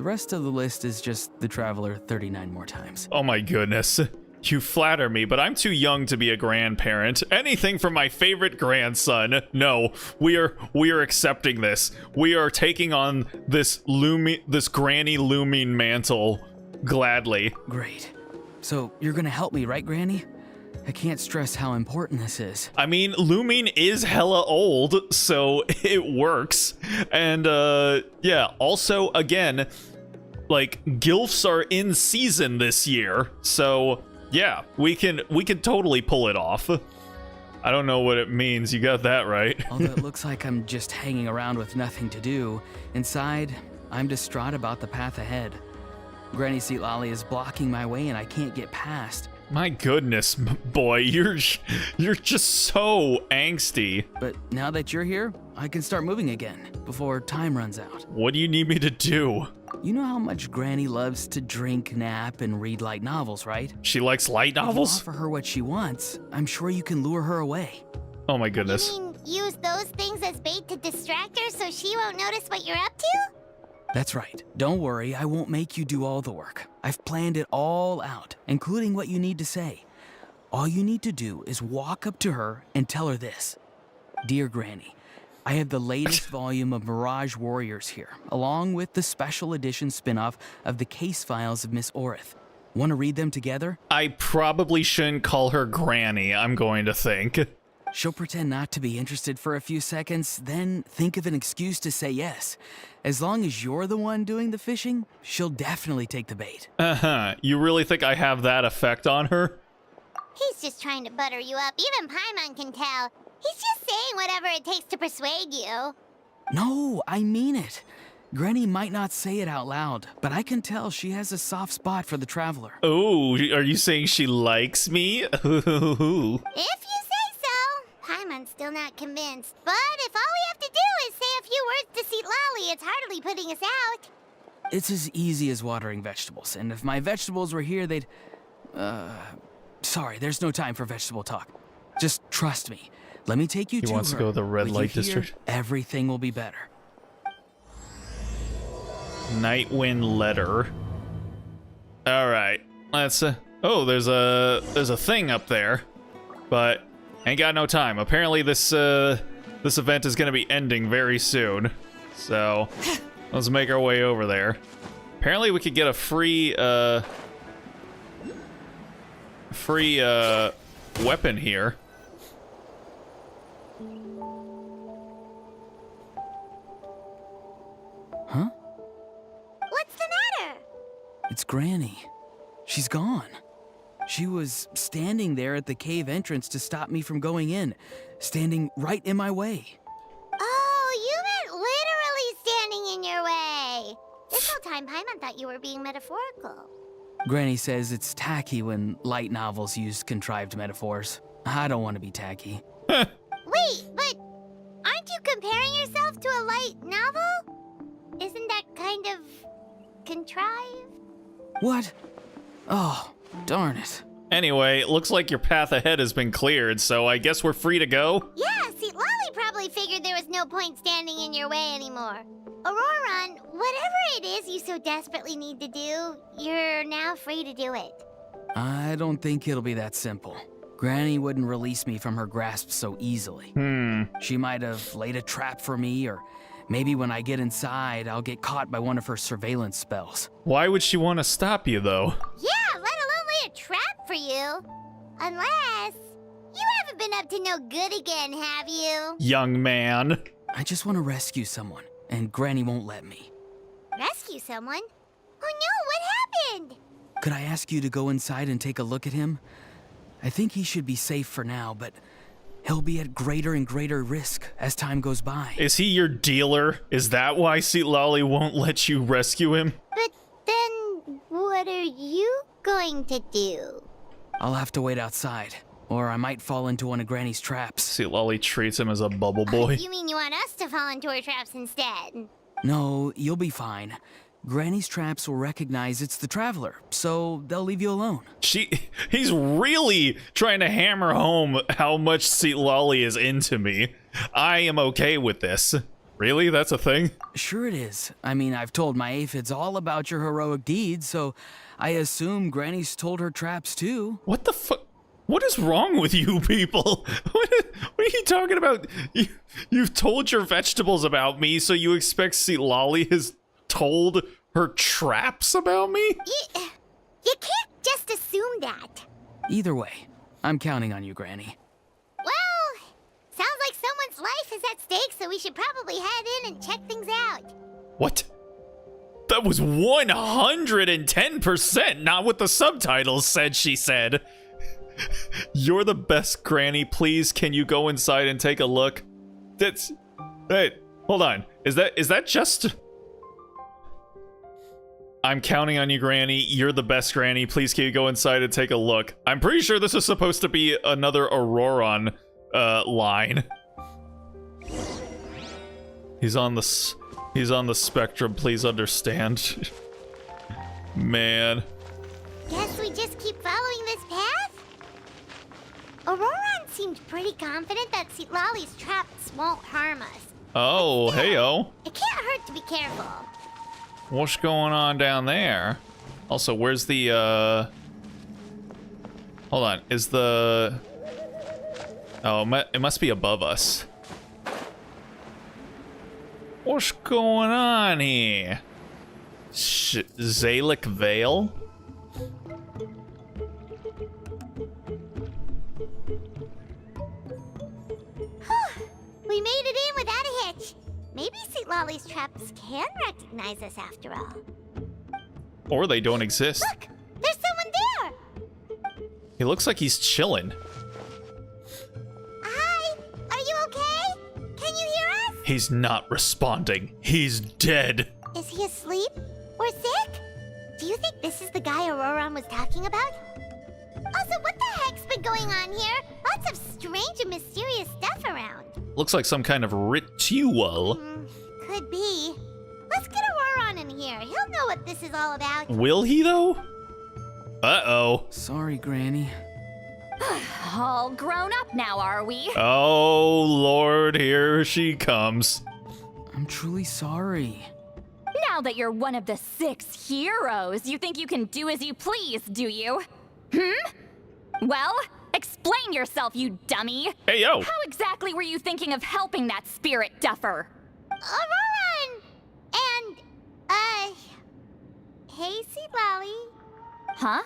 The rest of the list is just the Traveler 39 more times. Oh my goodness. You flatter me, but I'm too young to be a grandparent. Anything for my favorite grandson. No, we are accepting this. We are taking on this granny looming mantle gladly. Great. So you're gonna help me, right, Granny? I can't stress how important this is. I mean, looming is hella old, so it works. And yeah, also again, like gilfs are in season this year, so yeah, we can totally pull it off. I don't know what it means. You got that right. Although it looks like I'm just hanging around with nothing to do, inside, I'm distraught about the path ahead. Granny Seatlolly is blocking my way and I can't get past. My goodness, boy, you're just so angsty. But now that you're here, I can start moving again before time runs out. What do you need me to do? You know how much Granny loves to drink, nap, and read light novels, right? She likes light novels? If you offer her what she wants, I'm sure you can lure her away. Oh my goodness. You mean use those things as bait to distract her so she won't notice what you're up to? That's right. Don't worry, I won't make you do all the work. I've planned it all out, including what you need to say. All you need to do is walk up to her and tell her this. Dear Granny, I have the latest volume of Mirage Warriors here, along with the special edition spin-off of the case files of Miss Orith. Want to read them together? I probably shouldn't call her Granny, I'm going to think. She'll pretend not to be interested for a few seconds, then think of an excuse to say yes. As long as you're the one doing the fishing, she'll definitely take the bait. Uh-huh. You really think I have that effect on her? He's just trying to butter you up. Even Paimon can tell. He's just saying whatever it takes to persuade you. No, I mean it. Granny might not say it out loud, but I can tell she has a soft spot for the Traveler. Oh, are you saying she likes me? If you say so. Paimon's still not convinced, but if all we have to do is say a few words to Seatlolly, it's hardly putting us out. It's as easy as watering vegetables, and if my vegetables were here, they'd... Sorry, there's no time for vegetable talk. Just trust me. Let me take you to her. He wants to go to the red light district. Everything will be better. Nightwind letter. All right, let's. Oh, there's a thing up there, but ain't got no time. Apparently, this event is gonna be ending very soon, so let's make our way over there. Apparently, we could get a free weapon here. Huh? What's the matter? It's Granny. She's gone. She was standing there at the cave entrance to stop me from going in, standing right in my way. Oh, you meant literally standing in your way. This whole time, Paimon thought you were being metaphorical. Granny says it's tacky when light novels use contrived metaphors. I don't want to be tacky. Wait, but aren't you comparing yourself to a light novel? Isn't that kind of contrived? What? Oh, darn it. Anyway, it looks like your path ahead has been cleared, so I guess we're free to go? Yeah, Seatlolly probably figured there was no point standing in your way anymore. Auroron, whatever it is you so desperately need to do, you're now free to do it. I don't think it'll be that simple. Granny wouldn't release me from her grasp so easily. She might have laid a trap for me, or maybe when I get inside, I'll get caught by one of her surveillance spells. Why would she want to stop you, though? Yeah, let alone lay a trap for you. Unless... you haven't been up to no good again, have you? Young man. I just want to rescue someone, and Granny won't let me. Rescue someone? Oh no, what happened? Could I ask you to go inside and take a look at him? I think he should be safe for now, but he'll be at greater and greater risk as time goes by. Is he your dealer? Is that why Seatlolly won't let you rescue him? But then, what are you going to do? I'll have to wait outside, or I might fall into one of Granny's traps. Seatlolly treats him as a bubble boy. You mean you want us to fall into her traps instead? No, you'll be fine. Granny's traps will recognize it's the Traveler, so they'll leave you alone. He's really trying to hammer home how much Seatlolly is into me. I am okay with this. Really? That's a thing? Sure it is. I mean, I've told my aphids all about your heroic deeds, so I assume Granny's told her traps too. What the fuck? What is wrong with you people? What are you talking about? You've told your vegetables about me, so you expect Lolly has told her traps about me? You can't just assume that. Either way, I'm counting on you, Granny. Well, sounds like someone's life is at stake, so we should probably head in and check things out. What? That was 110% not what the subtitles said, she said. You're the best, Granny. Please, can you go inside and take a look? Hey, hold on. Is that just... I'm counting on you, Granny. You're the best, Granny. Please, can you go inside and take a look? I'm pretty sure this is supposed to be another Auroron line. He's on the spectrum. Please understand. Man. Guess we just keep following this path? Auroron seemed pretty confident that Lolly's traps won't harm us. Oh, heyo. It can't hurt to be careful. What's going on down there? Also, where's the, Hold on, is the... Oh, it must be above us. What's going on here? Zalic Vale? We made it in without a hitch. Maybe Lolly's traps can recognize us after all. Or they don't exist. Look! There's someone there! He looks like he's chilling. Hi! Are you okay? Can you hear us? He's not responding. He's dead. Is he asleep? Or sick? Do you think this is the guy Auroron was talking about? Also, what the heck's been going on here? Lots of strange and mysterious stuff around. Looks like some kind of ritual. Could be. Let's get Auroron in here. He'll know what this is all about. Will he, though? Uh-oh. Sorry, Granny. All grown up now, are we? Oh, Lord, here she comes. I'm truly sorry. Now that you're one of the 6 heroes, you think you can do as you please, do you? Well, explain yourself, you dummy. Hey, yo. How exactly were you thinking of helping that spirit duffer? Auroron! And, hey, Lolly. Huh?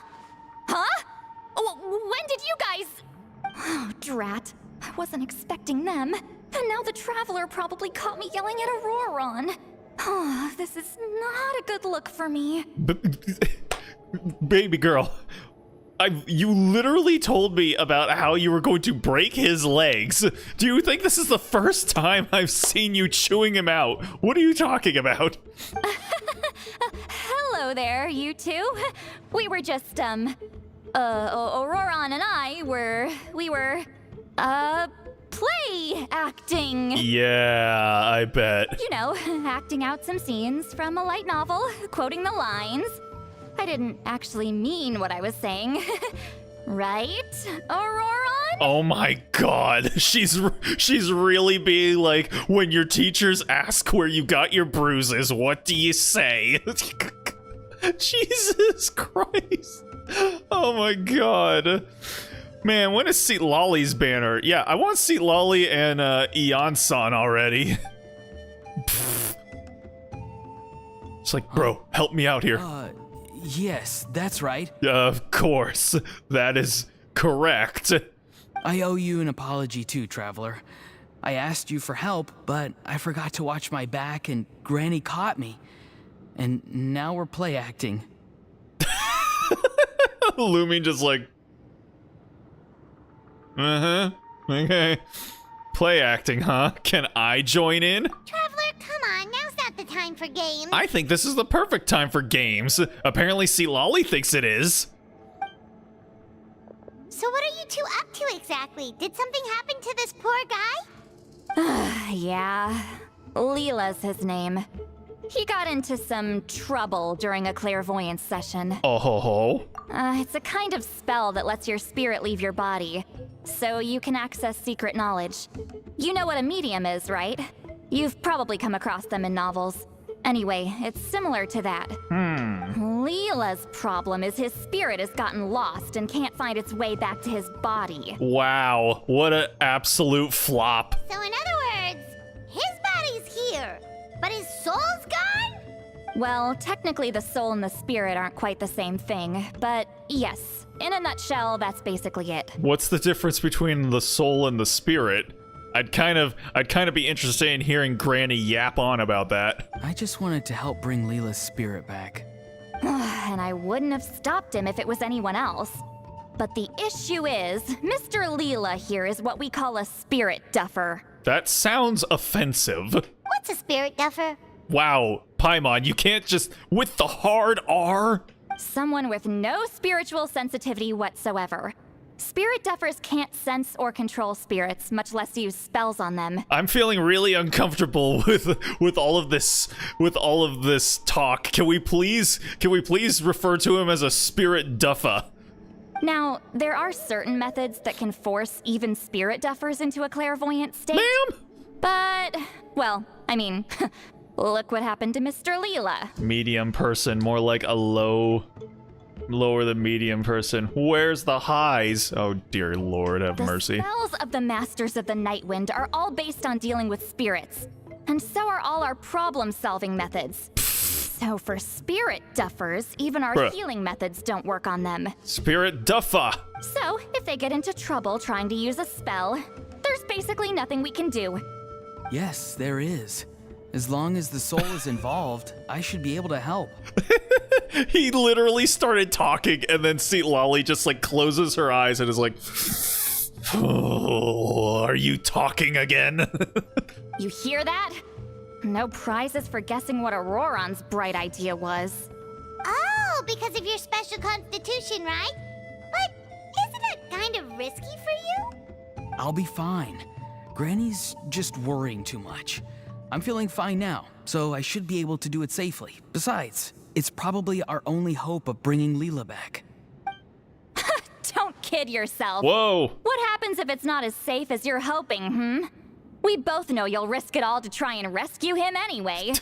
Huh? When did you guys... Oh, drat. I wasn't expecting them. And now the Traveler probably caught me yelling at Auroron. Oh, this is not a good look for me. Baby girl, you literally told me about how you were going to break his legs. Do you think this is the first time I've seen you chewing him out? What are you talking about? Hello there, you two. We were just, Auroron and I we were, play acting. Yeah, I bet. You know, acting out some scenes from a light novel, quoting the lines. I didn't actually mean what I was saying. Right, Auroron? Oh my god, she's really being like, when your teachers ask where you got your bruises, what do you say? Jesus Christ. Oh my god. Man, when is Seat Lolly's banner? Yeah, I want Seat Lolly and Iansan already. It's like, bro, help me out here. Yes, that's right. Of course, that is correct. I owe you an apology too, Traveler. I asked you for help, but I forgot to watch my back and Granny caught me. And now we're play acting. Looming just like... Okay. Play acting, huh? Can I join in? Traveler, come on. Now's not the time for games. I think this is the perfect time for games. Apparently, C. Lolly thinks it is. So what are you two up to exactly? Did something happen to this poor guy? Yeah. Leela's his name. He got into some trouble during a clairvoyance session. Oh ho ho. It's a kind of spell that lets your spirit leave your body, so you can access secret knowledge. You know what a medium is, right? You've probably come across them in novels. Anyway, it's similar to that. Leela's problem is his spirit has gotten lost and can't find its way back to his body. Wow, what an absolute flop. So in other words, his body's here, but his soul's gone? Well, technically the soul and the spirit aren't quite the same thing, but yes, in a nutshell, that's basically it. What's the difference between the soul and the spirit? I'd kind of be interested in hearing Granny yap on about that. I just wanted to help bring Leela's spirit back. And I wouldn't have stopped him if it was anyone else. But the issue is, Mr. Leela here is what we call a spirit duffer. That sounds offensive. What's a spirit duffer? Wow, Paimon, you can't just, with the hard R? Someone with no spiritual sensitivity whatsoever. Spirit duffers can't sense or control spirits, much less use spells on them. I'm feeling really uncomfortable with all of this talk. Can we please refer to him as a spirit duffer? Now, there are certain methods that can force even spirit duffers into a clairvoyant state. Ma'am? But, well, I mean, look what happened to Mr. Leela. Medium person, more like a lower than medium person. Where's the highs? Oh dear Lord, have mercy. The spells of the Masters of the Nightwind are all based on dealing with spirits, and so are all our problem-solving methods. So for spirit duffers, even our healing methods don't work on them. Spirit duffer! So, if they get into trouble trying to use a spell, there's basically nothing we can do. Yes, there is. As long as the soul is involved, I should be able to help. He literally started talking, and then Lolly just like closes her eyes and is like, oh, are you talking again? You hear that? No prizes for guessing what Auroron's bright idea was. Oh, because of your special constitution, right? But isn't it kind of risky for you? I'll be fine. Granny's just worrying too much. I'm feeling fine now, so I should be able to do it safely. Besides, it's probably our only hope of bringing Leela back. Don't kid yourself. Whoa. What happens if it's not as safe as you're hoping, We both know you'll risk it all to try and rescue him anyway.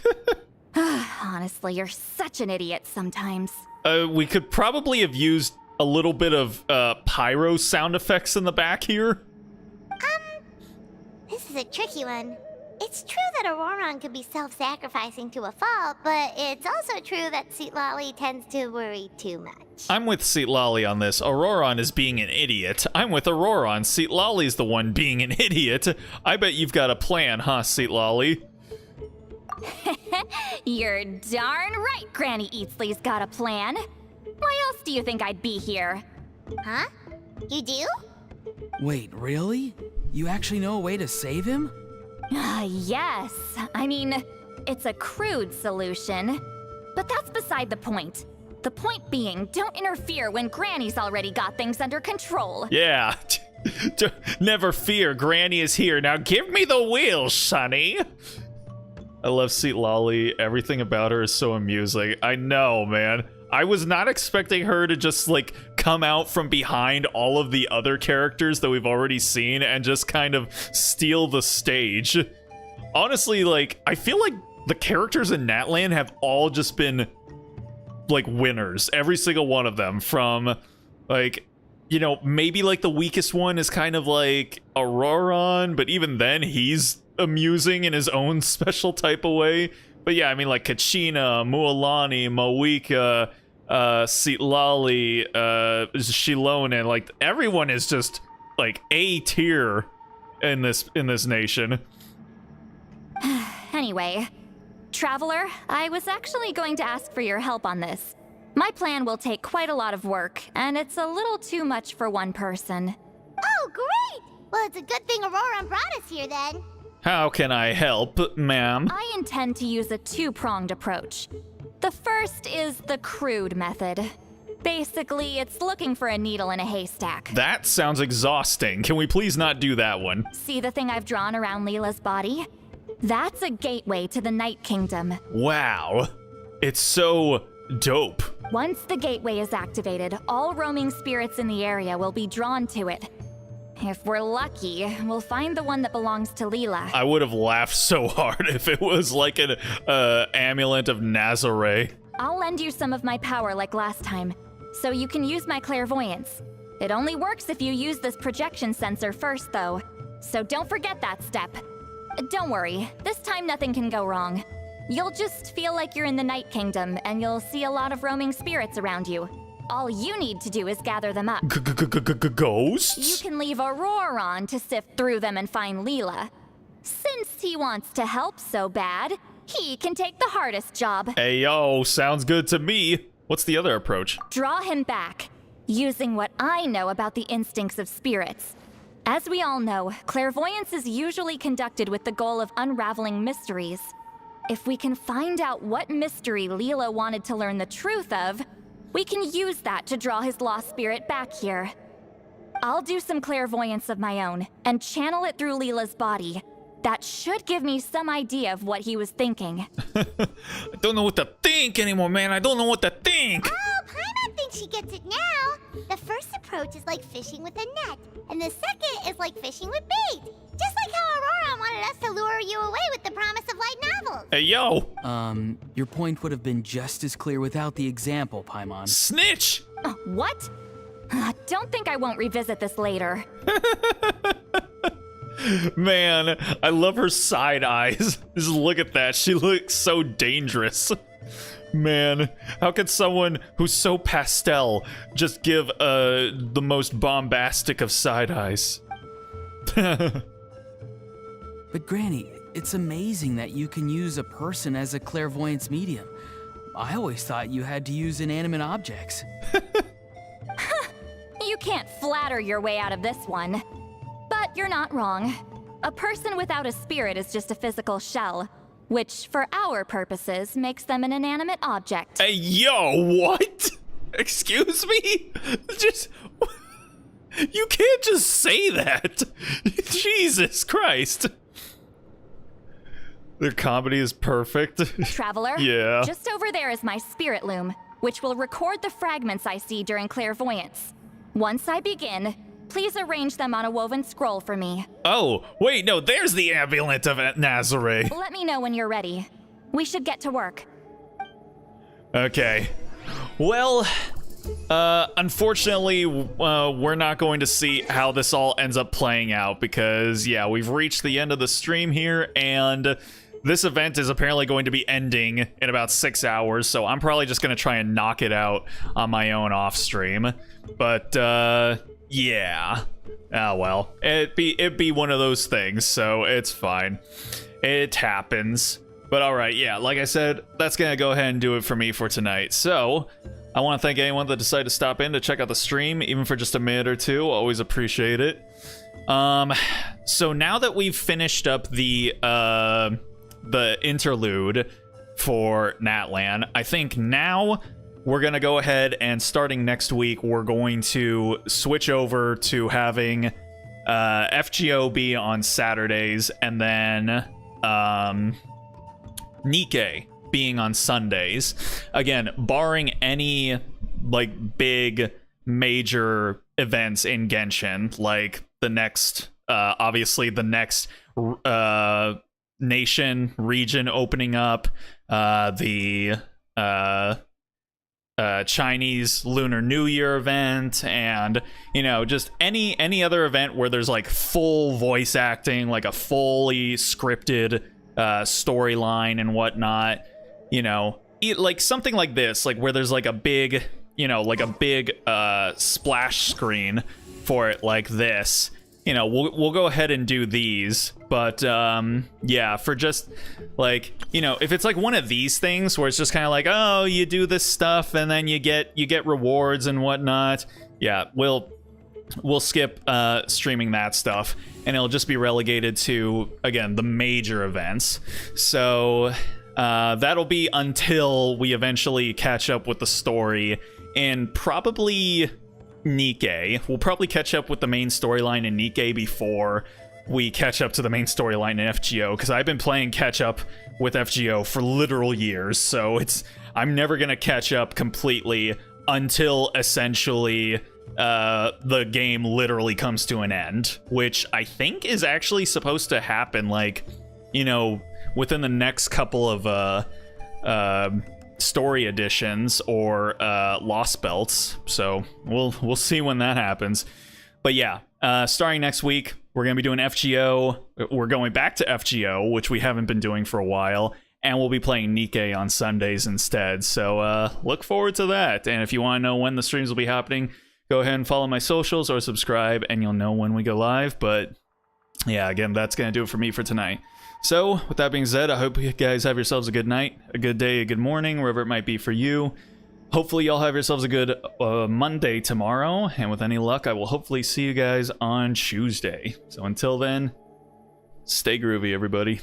Honestly, you're such an idiot sometimes. We could probably have used a little bit of pyro sound effects in the back here. This is a tricky one. It's true that Auroron could be self-sacrificing to a fault, but it's also true that Lolly tends to worry too much. I'm with Lolly on this. Auroron is being an idiot. I'm with Auroron. Lolly's the one being an idiot. I bet you've got a plan, huh, Lolly? You're darn right Granny Eatsley's got a plan. Why else do you think I'd be here? Huh? You do? Wait, really? You actually know a way to save him? Yes. I mean, it's a crude solution. But that's beside the point. The point being, don't interfere when Granny's already got things under control. Yeah. Never fear, Granny is here. Now give me the wheel, Sonny. I love Lolly. Everything about her is so amusing. I know, man. I was not expecting her to just, like, come out from behind all of the other characters that we've already seen and just kind of steal the stage. Honestly, like, I feel like the characters in Natlan have all just been, like, winners. Every single one of them. From, like, you know, maybe, like, the weakest one is kind of like Auroron, but even then, he's amusing in his own special type of way. But yeah, I mean, like, Kachina, Mualani, Moika, Lolly, Shilone, like, everyone is just, like, A tier in this nation. Anyway, Traveler, I was actually going to ask for your help on this. My plan will take quite a lot of work, and it's a little too much for one person. Oh, great! Well, it's a good thing Auroron brought us here, then. How can I help, ma'am? I intend to use a two-pronged approach. The first is the crude method. Basically, it's looking for a needle in a haystack. That sounds exhausting. Can we please not do that one? See the thing I've drawn around Leela's body? That's a gateway to the Night Kingdom. Wow. It's so dope. Once the gateway is activated, all roaming spirits in the area will be drawn to it. If we're lucky, we'll find the one that belongs to Leela. I would have laughed so hard if it was like an amulet of Nazare. I'll lend you some of my power like last time, so you can use my clairvoyance. It only works if you use this projection sensor first, though. So don't forget that step. Don't worry, this time nothing can go wrong. You'll just feel like you're in the Night Kingdom, and you'll see a lot of roaming spirits around you. All you need to do is gather them up. Ghosts? You can leave Aurora on to sift through them and find Leela. Since he wants to help so bad, he can take the hardest job. Hey yo, sounds good to me. What's the other approach? Draw him back, using what I know about the instincts of spirits. As we all know, clairvoyance is usually conducted with the goal of unraveling mysteries. If we can find out what mystery Leela wanted to learn the truth of, we can use that to draw his lost spirit back here. I'll do some clairvoyance of my own and channel it through Leela's body. That should give me some idea of what he was thinking. I don't know what to think anymore, man. I don't know what to think. Oh, Paimon thinks she gets it now. The first approach is like fishing with a net, and the second is like fishing with bait. Just like how Aurora wanted us to lure you away with the promise of light novels. Hey, yo. Your point would have been just as clear without the example, Paimon. Snitch! What? Don't think I won't revisit this later. Man, I love her side eyes. Just look at that. She looks so dangerous. Man, how could someone who's so pastel just give the most bombastic of side eyes? But Granny, it's amazing that you can use a person as a clairvoyance medium. I always thought you had to use inanimate objects. You can't flatter your way out of this one. But you're not wrong. A person without a spirit is just a physical shell, which, for our purposes, makes them an inanimate object. Hey, yo, what? Excuse me? Just... You can't just say that. Jesus Christ. Their comedy is perfect. Traveler? Yeah. Just over there is my spirit loom, which will record the fragments I see during clairvoyance. Once I begin, please arrange them on a woven scroll for me. Oh, wait, no, there's the amulet of Nazare. Let me know when you're ready. We should get to work. Okay. Well, unfortunately, we're not going to see how this all ends up playing out because, yeah, we've reached the end of the stream here, and this event is apparently going to be ending in about 6 hours, so I'm probably just going to try and knock it out on my own off-stream. But, yeah. Oh, well. It'd be one of those things, so it's fine. It happens. But alright, yeah, like I said, that's gonna go ahead and do it for me for tonight. So, I want to thank anyone that decided to stop in to check out the stream, even for just a minute or two. Always appreciate it. So now that we've finished up the interlude for Natlan, I think now we're gonna go ahead and starting next week, we're going to switch over to having FGO be on Saturdays, and then Nikkei being on Sundays. Again, barring any like big major events in Genshin, like the next obviously the next nation region opening up, the Chinese Lunar New Year event, and you know, just any other event where there's like full voice acting, like a fully scripted storyline and whatnot, you know, like something like this, like where there's like a big, you know, like a big splash screen for it like this, you know, we'll go ahead and do these. But yeah, for just like, you know, if it's like one of these things where it's just kind of like, oh, you do this stuff and then you get rewards and whatnot, yeah, we'll skip streaming that stuff, and it'll just be relegated to, again, the major events. So that'll be until we eventually catch up with the story, and probably Nikkei. We'll probably catch up with the main storyline in Nikkei before we catch up to the main storyline in FGO, because I've been playing catch up with FGO for literal years, so I'm never gonna catch up completely until essentially the game literally comes to an end, which I think is actually supposed to happen, like, you know, within the next couple of story editions or lost belts. So we'll see when that happens. But yeah, starting next week, we're gonna be doing FGO. We're going back to FGO, which we haven't been doing for a while, and we'll be playing Nikke on Sundays instead. So look forward to that. And if you want to know when the streams will be happening, go ahead and follow my socials or subscribe, and you'll know when we go live. But yeah, again, that's gonna do it for me for tonight. So with that being said, I hope you guys have yourselves a good night, a good day, a good morning, wherever it might be for you. Hopefully y'all have yourselves a good Monday tomorrow, and with any luck, I will hopefully see you guys on Tuesday. So until then, stay groovy, everybody.